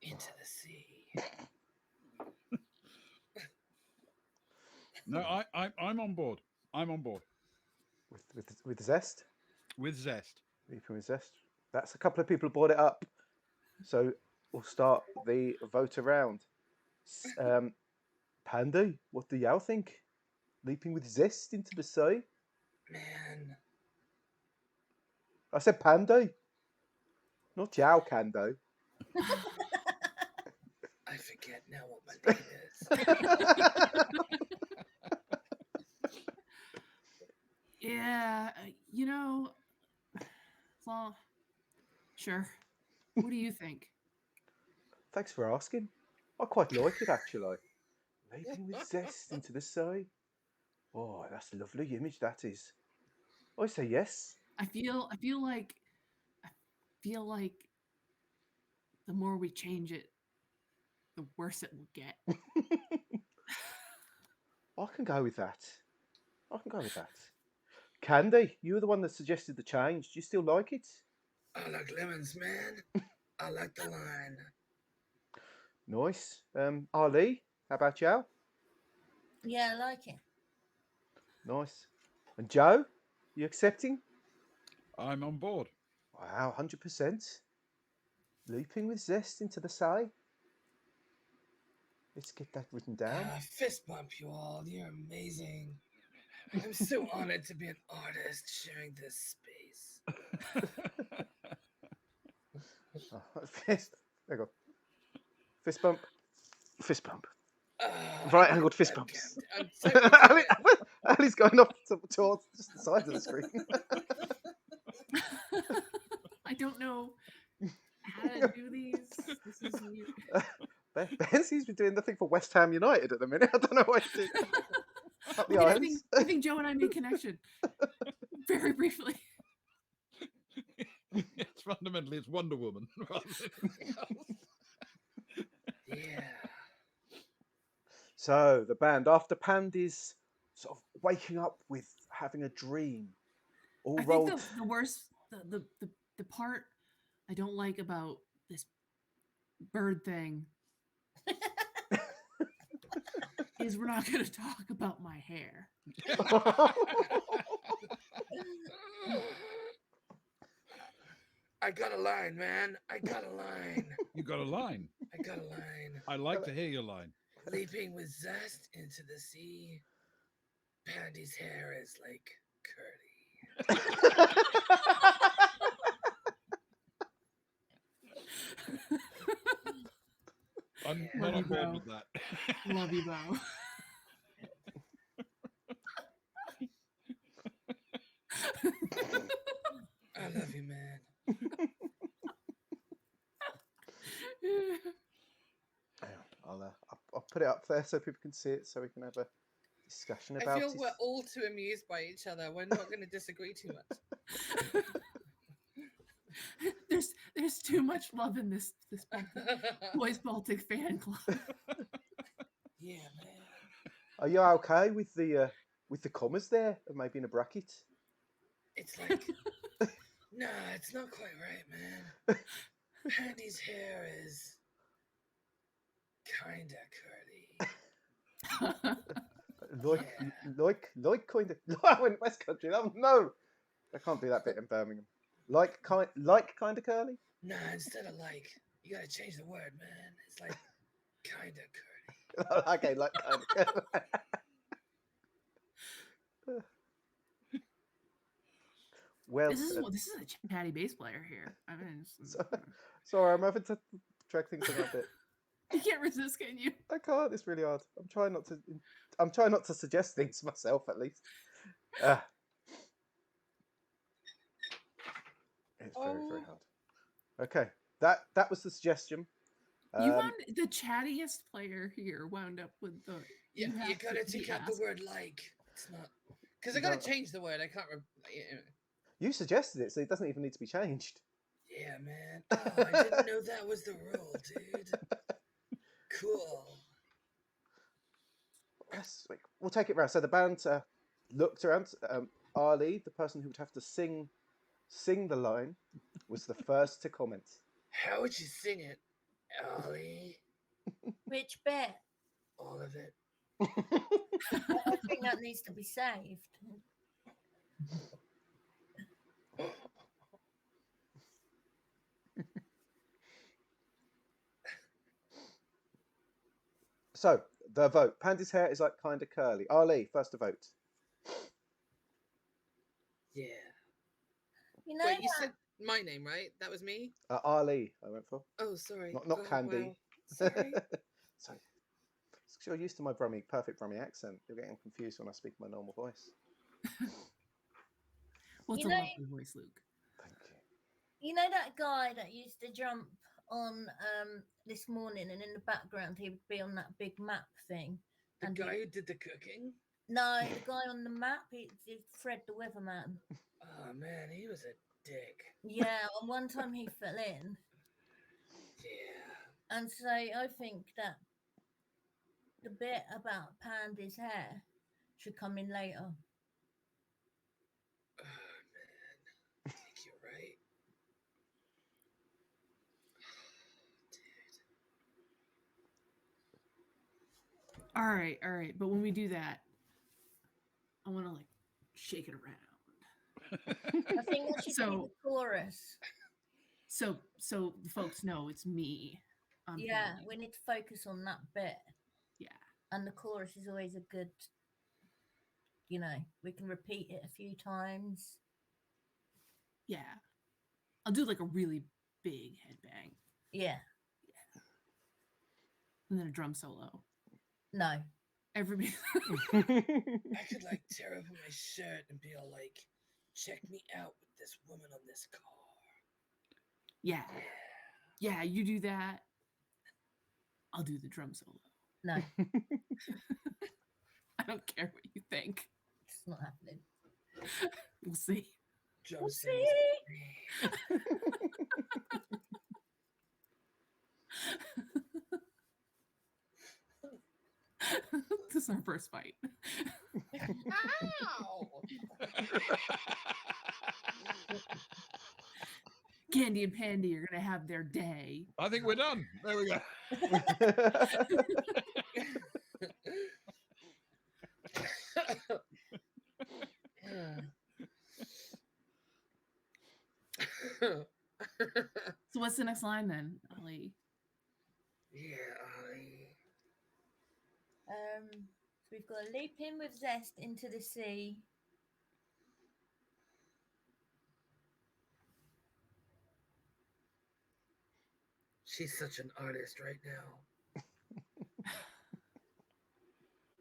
Into the sea. No, I'm on board. I'm on board with zest. with zest. Leaping with zest. That's a couple of people who brought it up. So we'll start the vote around. Pandy, what do y'all think? Leaping with zest into the sea? Man. I said Pandy. Not Yao Kando. I forget now what my name is. Yeah, well, sure. What do you think? Thanks for asking. I quite like it actually. Leaping with zest into the sea. Oh, that's a lovely image that is. I say yes. I feel like the more we change it, the worse it will get. I can go with that. Candy, you were the one that suggested the change. Do you still like it? I like lemons, man. I like the line. Nice. Ali, how about you? Yeah, I like it. Nice. And Joe, you accepting? I'm on board. Wow, 100%. Leaping with zest into the sea. Let's get that written down. Fist bump, you all. You're amazing. I'm so honored to be an artist sharing this space. Fist. There you go. Fist bump. Fist bump. Ah, Right angled fist I'm bumps. I'm so Ali's going off towards just the sides of the screen. I don't know how to do these. This is weird. Benzie's been doing nothing for West Ham United at the minute. I don't know what to do. Up the Okay, irons. I think Joe and I made connection very briefly. It's fundamentally it's Wonder Woman rather than anything else. yeah. So the band, after Pandy's sort of waking up with having a dream, all I think rolled. the worst, the part I don't like about this bird thing is we're not going to talk about my hair. I got a line, man. I got a line. You got a line. I got a line. I like to hear your line. Leaping with zest into the sea. Pandy's hair is like curly. I'm Love not on you, board bro. with that. Love you, Bo. I love you, man. Hang on, I'll put it up there so people can see it, so we can have a discussion I about feel it. we're all too amused by each other. We're not going to disagree too much. There's too much love in this Boys Baltic fan club. Yeah, man. Are you okay with the commas there, and maybe in a bracket? It's like, nah, it's not quite right, man. Pandy's hair is kinda curly. Like kind of. I went West Country. Oh no, I can't do that bit in Birmingham. Like kind of curly. Nah, instead of like, you gotta change the word, man. It's like kinda curly. Okay, like kind of curly. Well, This is a chatty bass player here. I mean, sorry, I'm having to drag things around a bit. you can't resist, can you? I can't. It's really hard. I'm trying not to suggest things myself, at least. It's very hard. Okay, that was the suggestion. You wound the chattiest player here wound up with the. Yeah, you have gotta to take be out the asked. word like. It's not. Because I gotta change the word. I can't. You suggested it, so it doesn't even need to be changed. Yeah, man. Oh, I didn't know that was the rule, dude. Cool. Yes, we'll take it round. So the band looked around. Ali, the person who would have to sing the line, was the first to comment. How would you sing it, Ollie? Which bit? All of it. I think that needs to be saved. So the vote. Pandy's hair is like kind of curly. Ali, first to vote. Yeah. You know Wait, you that? said my name, right? That was me? Ali, I went for. Oh, sorry. Not Oh, Candy. wow. Sorry. Sorry. Because you're used to my perfect Brummie accent. You're getting confused when I speak my normal voice. Well, it's You a know- lovely voice, Luke. Thank you. You know that guy that used to jump on this morning, and in the background he would be on that big map thing. The And guy who did the cooking? No, the guy on the map, he's Fred the Weatherman. Oh, man, he was a dick. Yeah, and one time he fell in, Yeah. and so I think that the bit about Pandy's hair should come in later. Oh, man. I think you're right. Dude. All right. But when we do that, I want to like shake it around. I think that should be So- the chorus. So the folks know it's me. I'm Yeah, Pandy. we need to focus on that bit. Yeah. And the chorus is always a good, we can repeat it a few times. Yeah. I'll do like a really big headbang Yeah. and then a drum solo. No. Everybody. I could like tear open my shirt and be all like, check me out with this woman on this car. Yeah. Yeah, you do that. I'll do the drum solo. No. I don't care what you think. It's not happening. We'll see. Drum We'll singers see. agree. This is our first fight. Ow! Candy and Pandy are gonna have their day. I think we're done. There we go. So what's the next line then, Ali? Yeah, Ollie. So we've got to leap in with zest into the sea. She's such an artist right now.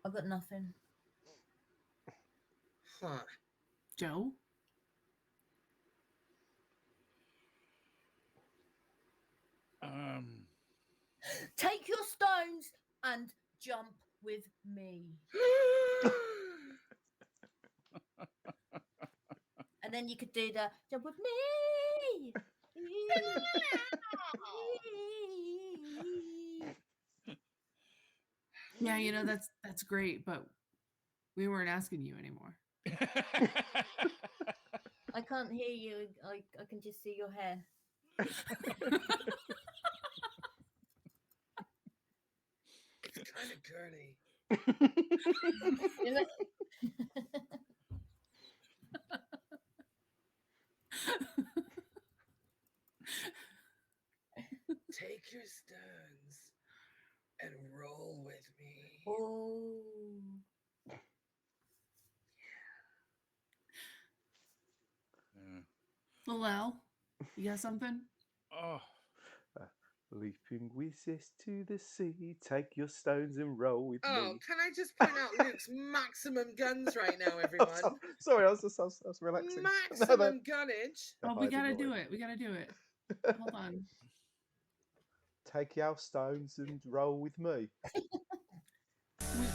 I've got nothing. Huh. Joe? Take your stones and jump with me. And then you could do the jump with me. Yeah, you know, that's great, but we weren't asking you anymore. I can't hear you. I can just see your hair. It's kind of girly. Is it? Take your stones and roll with me. Oh. Lil, you got something? Oh, Leaping wishes to the sea, take your stones and roll with Oh, me. can I just point out Luke's maximum guns right now, Oh, everyone? sorry, I was relaxing. No, Maximum gunnage. they're Oh, we gotta hiding do away. it. We gotta do it. Hold on. Take your stones and roll with me. We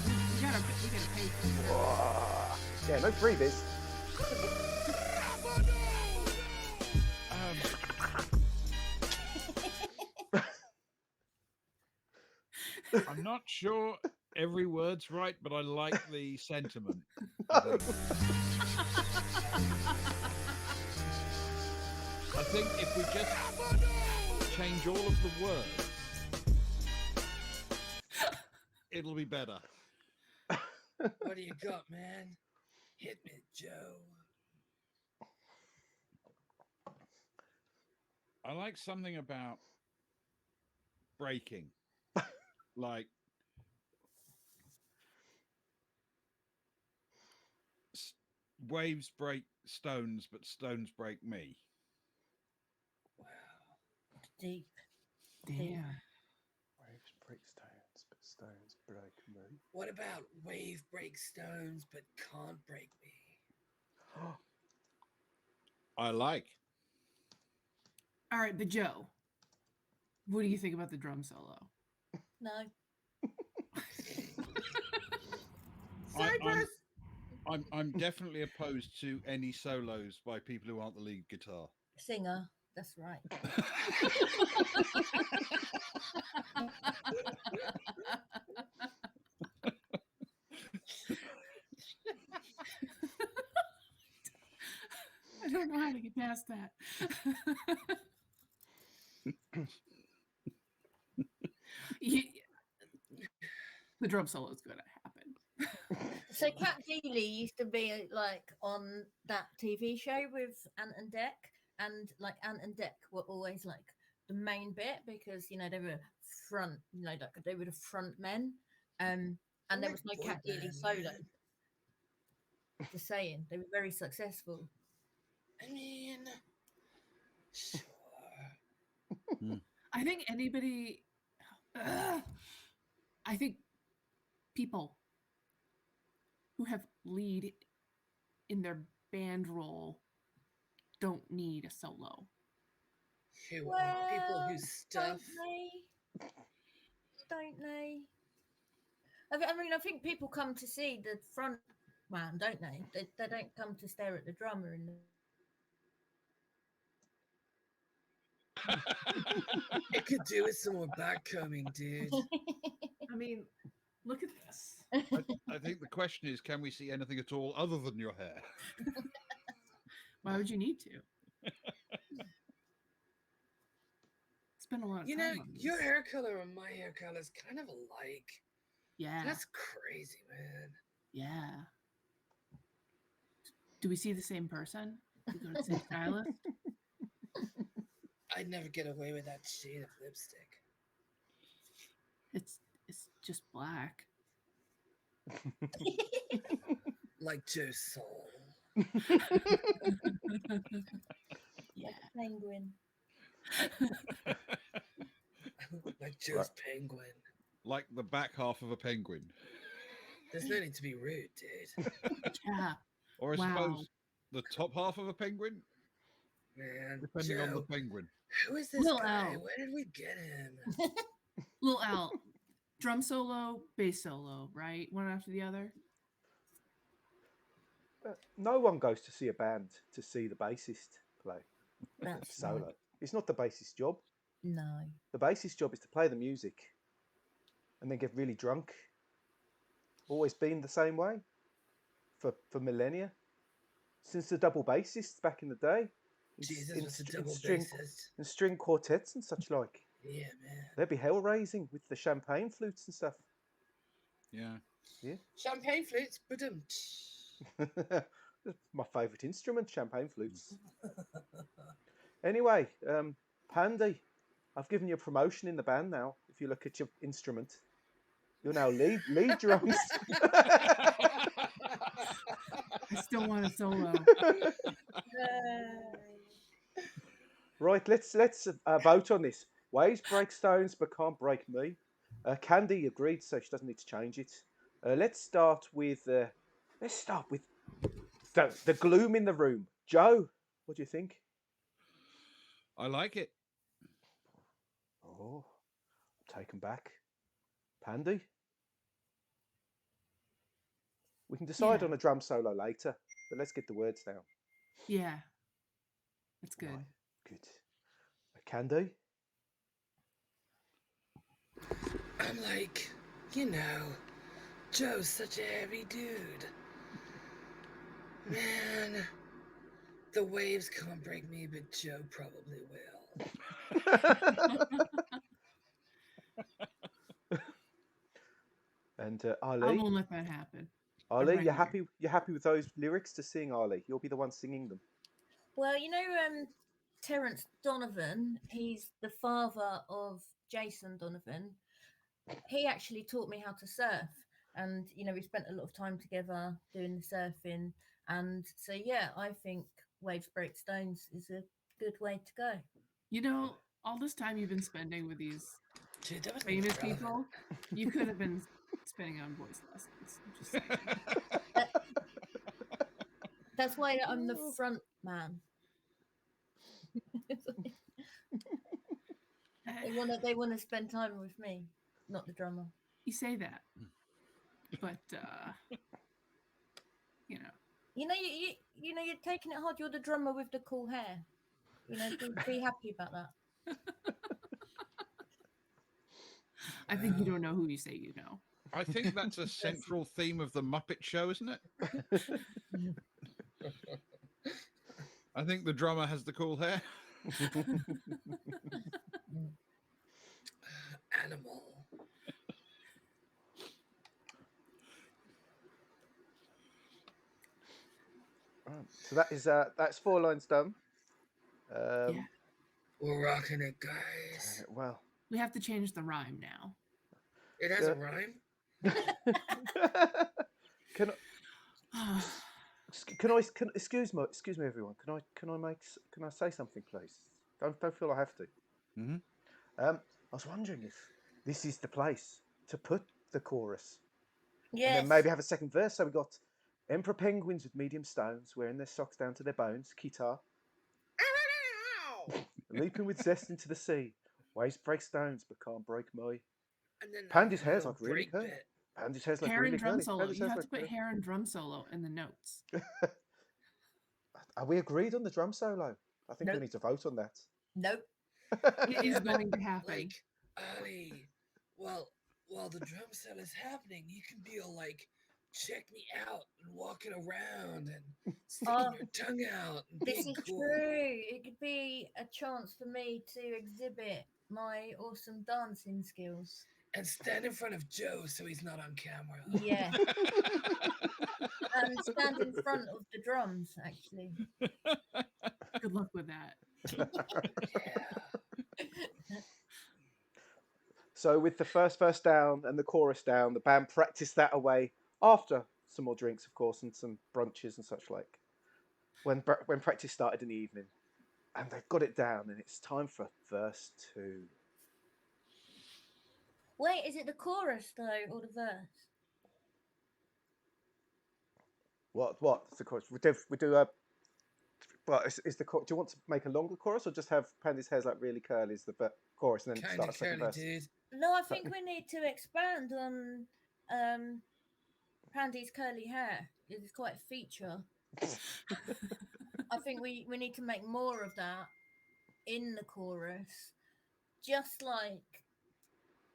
gotta pay for it. Whoa. Yeah, no freebies. I'm not sure every word's right, but I like the sentiment. No. I think if we just change all of the words, it'll be better. What do you got, man? Hit me, Joe. I like something about breaking, like waves break stones, but stones break me. Wow. Deep. Damn. Waves break stones, but stones break me. What about wave break stones but can't break me? I like. All right, but Joe, what do you think about the drum solo? No. Cypress! I'm definitely opposed to any solos by people who aren't the lead guitar. Singer. That's right. I don't know how to get past that. The drum solo is going to happen. So Cat Deely used to be like on that TV show with Ant and Dec, and like Ant and Dec were always like the main bit because they were front, like they were the front men, and there Like was no boy Cat Deely band, solo. man. Just saying, they were very successful. I mean, sure. I think anybody, I think people who have lead in their band role don't need a solo. Who are people Well, whose stuff. Don't they? I mean, I think people come to see the front man, don't they? They don't come to stare at the drummer and It could do with some more backcombing, dude. I mean, look at this. I think the question is, can we see anything at all other than your hair? Why would you need to? Spend a lot of You time know, on your this. hair color and my hair color is kind of alike. Yeah. That's crazy, man. Yeah. Do we see the same person? Do we go to the same stylist? I'd never get away with that shade of lipstick. It's just black. Like Joe's soul. Yeah. like a penguin. Like Joe's penguin. Like the back half of a penguin. There's no need to be rude, dude. Yeah. Or I Wow. suppose the top half of a penguin, Man, depending on the Joe, penguin. who is this Lil guy? Al. Where did we get him? Little L, drum solo, bass solo, right? One after the other. No one goes to see a band to see the bassist play That's solo. right. It's not the bassist's job. No. The bassist's job is to play the music and then get really drunk. Always been the same way for millennia. Since the double bassists back in the day. Jesus in was a str- in double string, bassist. in string quartets and such like. Yeah, man. They'd be hell raising with the champagne flutes and stuff. Yeah. Champagne flutes, ba-dum. My favourite instrument, champagne flutes. Anyway, Pandy, I've given you a promotion in the band now. If you look at your instrument, you're now lead drums. I still want a solo. Right, let's vote on this. Waves break stones, but can't break me. Candy agreed, so she doesn't need to change it. Let's start with the gloom in the room. Joe, what do you think? I like it. Oh, taken back. Pandy? We can decide Yeah. on a drum solo later, but let's get the words down. Yeah. That's good. Right, good. Candy? I'm like, Joe's such a heavy dude. Man, the waves can't break me, but Joe probably will. And I Ali? won't let that happen. Ali, right you here. happy? You happy with those lyrics to sing, Ali? You'll be the one singing them. Well, Terence Donovan, he's the father of Jason Donovan. He actually taught me how to surf. And, we spent a lot of time together doing the surfing. And so, yeah, I think Waves Break Stones is a good way to go. All this time you've been spending with these Dude, that was famous irrelevant. people, you could have been spending on voice lessons. I'm just saying. That's why I'm the front man. They want to spend time with me, not the drummer. You say that, but You're taking it hard. You're the drummer with the cool hair. Be happy about that. I think you don't know who you say you know. I think that's a central theme of the Muppet Show, isn't it? I think the drummer has the cool hair. Animal. So that's 4 lines done. Yeah. We're rocking it, guys. Well, We have to change the rhyme now. It has a rhyme. can excuse me, everyone. Can I say something, please? Don't feel I have to. Mhm. I was wondering if this is the place to put the chorus, and Yes. then maybe have a second verse. So we got Emperor penguins with medium stones, wearing their socks down to their bones, guitar, leaping with zest into the sea. Waves break stones, but can't break me. And then Pandy's the hair's little like really break curly. bit. Pandy's hair's like Hair really and drum curly. solo. Pandy's You hair's have like to put really- hair and drum solo in the notes. Are we agreed on the drum solo? I think we Nope. need to vote on that. Nope. It is going to happen. Like, Ali, while the drum set is happening, you can be all like, check me out and walking around and sticking Oh, your tongue out and This being is cool. true. It could be a chance for me to exhibit my awesome dancing skills. And stand in front of Joe so he's not on camera. Yeah. And stand in front of the drums, actually. Good luck with that. Yeah. So with the first verse down and the chorus down, the band practiced that away after some more drinks, of course, and some brunches and such like. When practice started in the evening, and they've got it down, and it's time for verse 2. Wait, is it the chorus though, or the verse? What's the chorus? We do a. Well, is the do you want to make a longer chorus or just have Pandy's hair's like really curly is the chorus and then Kind start a of second curly, verse? dude. No, I think we need to expand on Pandy's curly hair. It's quite a feature. I think we need to make more of that in the chorus. Just like,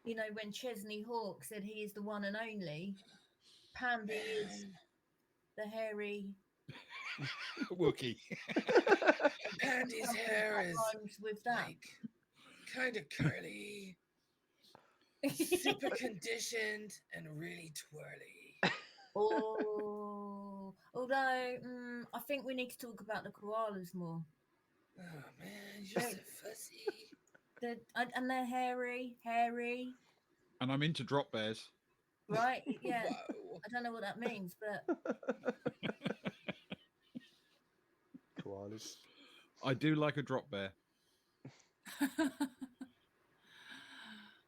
you know, when Chesney Hawk said he is the one and only, Pandy is Man, the hairy. Wookie. Pandy's something hair that is rhymes with that. like kind of curly, super conditioned, and really twirly. Oh, although I think we need to talk about the koalas more. Oh man, you're so fuzzy. And they're hairy, And I'm into drop bears. right? Yeah. Whoa. I don't know what that means, but Koalas. I do like a drop bear.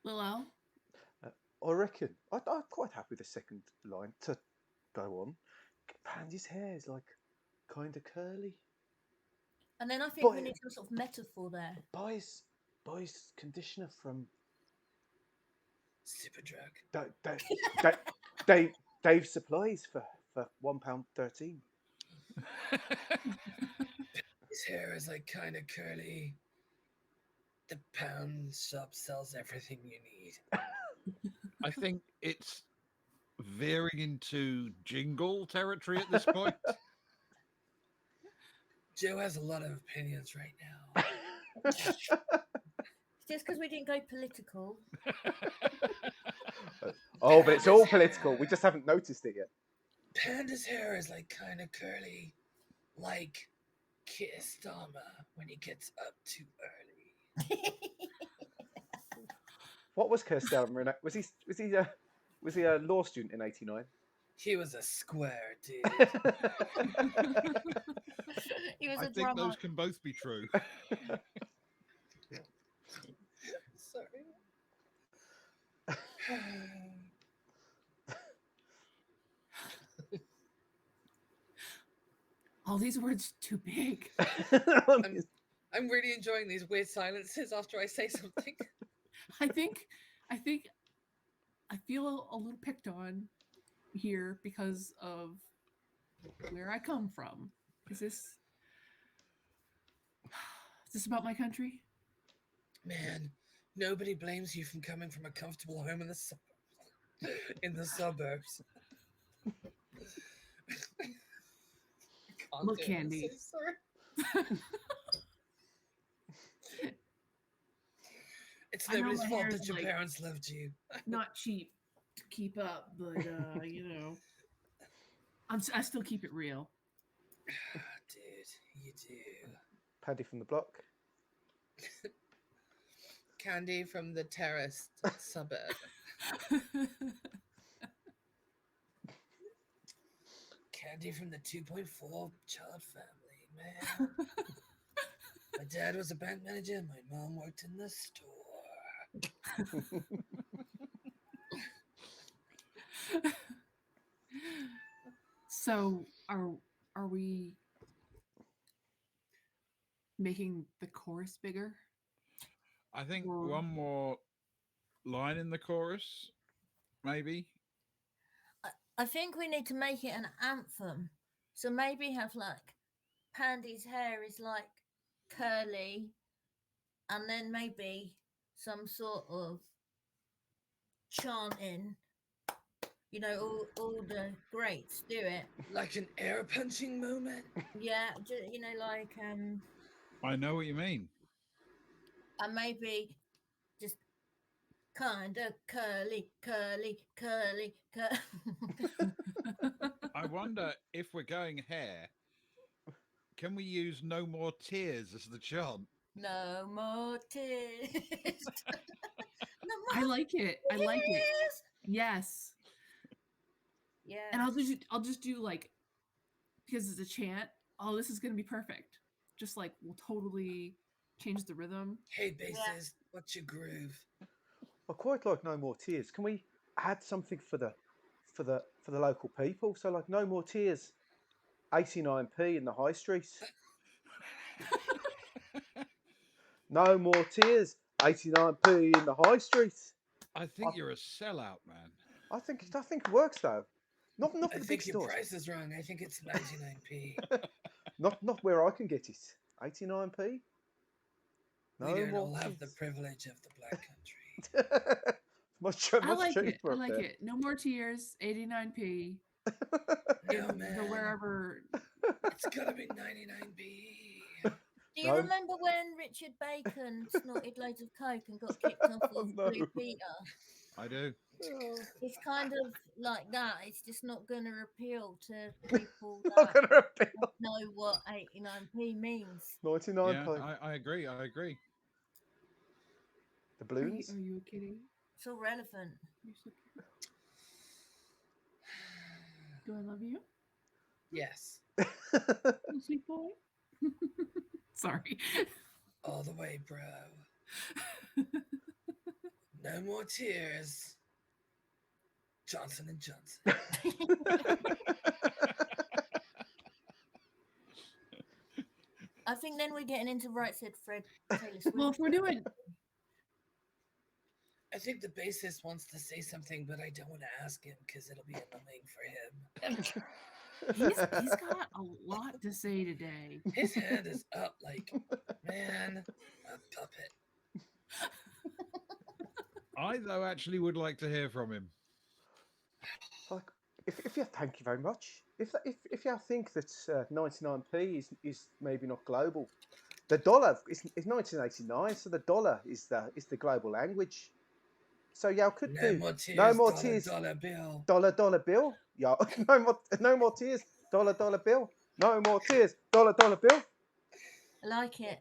Lil Al? I reckon I'm quite happy with the second line to go on. Pandy's hair is like kind of curly. and then I think we But- need some sort of metaphor there. Buys conditioner from Superdrug. Dave Supplies for £1.13. His hair is like kind of curly. The pound shop sells everything you need. I think it's veering into jingle territory at this point. Joe has a lot of opinions right now. Just because we didn't go political. Oh, but it's all political. We just haven't noticed it yet. Panda's hair is like kind of curly, like Kistama when he gets up too early. What was Keir Starmer in? Was he a law student in '89? He was a square dude. He was I a think drummer. those can both be true. Sorry. All these words too big. I'm really enjoying these weird silences after I say something. I think I feel a little picked on here because of where I come from. Is this about my country? Man, nobody blames you from coming from a comfortable home in the in the suburbs. Can't Look, do it, I'm Candy. so sorry. It's I know nobody's my fault hair that is, your like- parents loved you. Not cheap to keep up, but you know, I still keep it real. Dude, you do. Paddy from the block. Candy from the terraced suburb. Candy from the 2.4 child family, man. My dad was a bank manager, my mom worked in the store. So are we making the chorus bigger? I think Or- one more line in the chorus, maybe. I think we need to make it an anthem. So maybe have like Pandy's hair is like curly, and then maybe some sort of chanting. You know, all the greats do it. Like an air punching moment. Yeah, you know, like I know what you mean. and maybe just kind of curly. I wonder if we're going hair, can we use No More Tears as the chant? No more tears. No I more like it. I like it. tears. Yes. Yeah. And I'll just do like, because it's a chant. Oh, this is gonna be perfect. Just like we'll totally change the rhythm. Hey, bassist, what's your groove? I quite like No More Tears. Can we add something for the local people? So like No More Tears 89p in the high street. No more tears. 89p in the high street. I think you're a sellout, man. I think it works though. Not I for the big think your stores. price is wrong. I think it's 99p. Not where I can get it. 89p. No We don't more all have the tears. privilege of the black country. much I like it. cheaper I up like there. it. No more tears. 89p. No, The man. wherever. It's gotta be 99p. Do you No. remember when Richard Bacon snorted loads of coke and got kicked off Oh, of no. Blue Peter? I do. It's kind of like that. It's just not going to appeal to people Not that gonna appeal. know what 89p means. 99p. Yeah, I agree. I agree. The Are you, balloons. are you kidding? It's all relevant. You're so cute. Do I love you, Yes, little sweet boy? Sorry. all the way, bro. No more tears. Johnson and Johnson. I think then we're getting into Right Said Fred Taylor Swift. Well, if we're doing. I think the bassist wants to say something, but I don't want to ask him because it'll be annoying for him. He's got a lot to say today. His head is up like, man, a puppet. I, though, actually would like to hear from him. Like, if you thank you very much. If you think that 99p is maybe not global, the dollar is 1989, so the dollar is the global language. So y'all could No do more tears. no more dollar, tears. Dollar bill. Dollar bill. Yeah, no more tears. Dollar bill. No more tears. Dollar bill. I like it.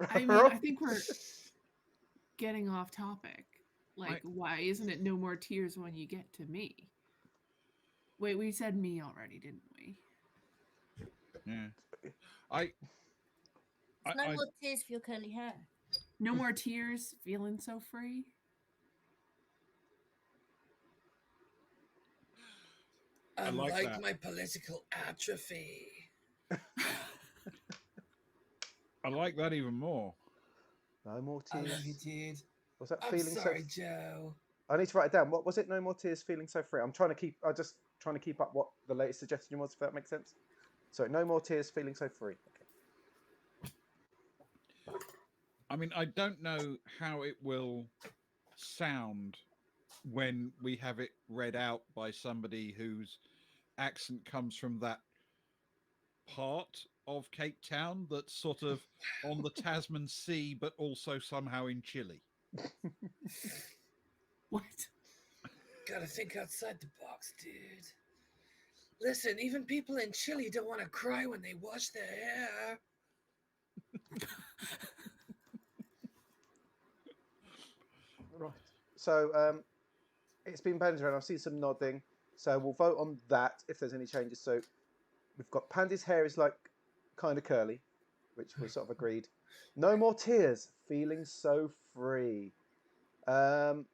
I mean, I think we're getting off topic. Like, I- why isn't it no more tears when you get to me? Wait, we said me already, didn't we? Yeah. There's no more tears for your curly hair. No more tears, feeling so free. I like Unlike that. my political atrophy. I like that even more. No more I tears. love you, dude. Was that I'm feeling sorry, so? Joe. I need to write it down. What was it? No more tears. Feeling so free. I'm just trying to keep up what the latest suggestion was. If that makes sense. Sorry. No more tears. Feeling so free. Okay. I mean, I don't know how it will sound when we have it read out by somebody whose accent comes from that part of Cape Town that's sort of on the Tasman Sea, but also somehow in Chile. What? Gotta think outside the box, dude. Listen, even people in Chile don't want to cry when they wash their hair. Right. So it's been bandied around. I've seen some nodding. So we'll vote on that if there's any changes. So we've got Pandy's hair is like kind of curly, which we sort of agreed. No more tears. Feeling so free. That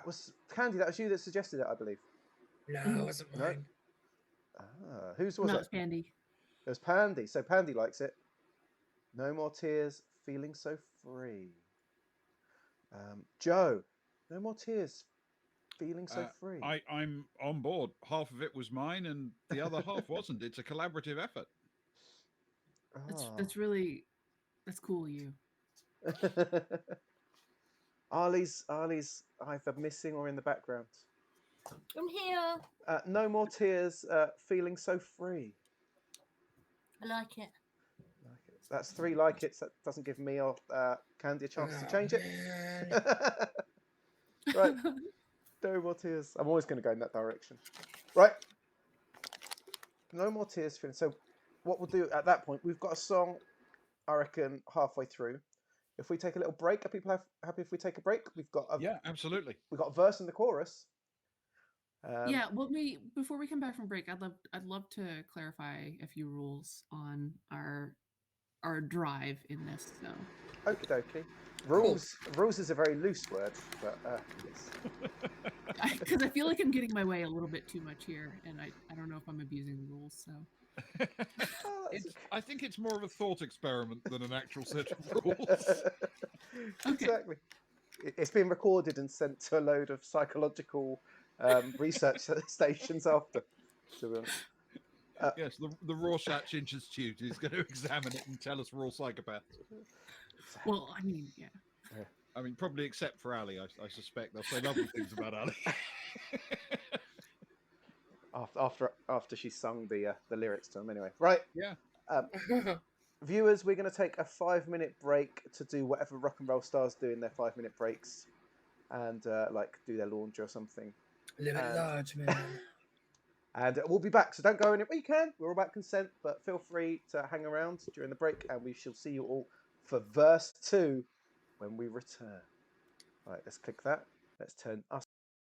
was Candy. That was you that suggested it, I believe. No, it wasn't No. mine. Whose was No, it? it's Pandy. It was Pandy. So Pandy likes it. No more tears. Feeling so free. Joe. No more tears. Feeling so free. I'm on board. Half of it was mine, and the other half wasn't. It's a collaborative effort. That's really cool. You. Arlie's either missing or in the background. I'm here. No more tears. Feeling so free. I like it. Like it. That's 3 like it's. That doesn't give me or Candy a chance to change it. Man. Right. No more tears. I'm always going to go in that direction. Right. No more tears. Feeling. So what we'll do at that point, we've got a song, I reckon, halfway through. If we take a little break, are people happy if we take a break? We've got Yeah, absolutely. we've got a verse and the chorus. Yeah. Well, before we come back from break, I'd love to clarify a few rules on our drive in this. So. Okie dokie. Rules is a very loose word, but yes. Because I feel like I'm getting my way a little bit too much here, and I don't know if I'm abusing the rules. So Oh, that's I think it's more of a thought experiment than an actual set of okay. rules. Exactly. It's been recorded and sent to a load of psychological research stations after. To be honest. Yes, the Rorschach Institute is going to examine it and tell us we're all psychopaths. well, I mean, yeah. I mean, probably except for Ali. I suspect they'll say lovely things about Ali. After she sung the lyrics to them, anyway. Right, Yeah. viewers, we're going to take a 5-minute break to do whatever rock and roll stars do in their 5-minute breaks, and like do their laundry or something. Live at large, man. And we'll be back, so don't go anywhere. You can. We're all about consent, but feel free to hang around during the break, and we shall see you all for verse 2 when we return. Right, let's click that. Let's turn us.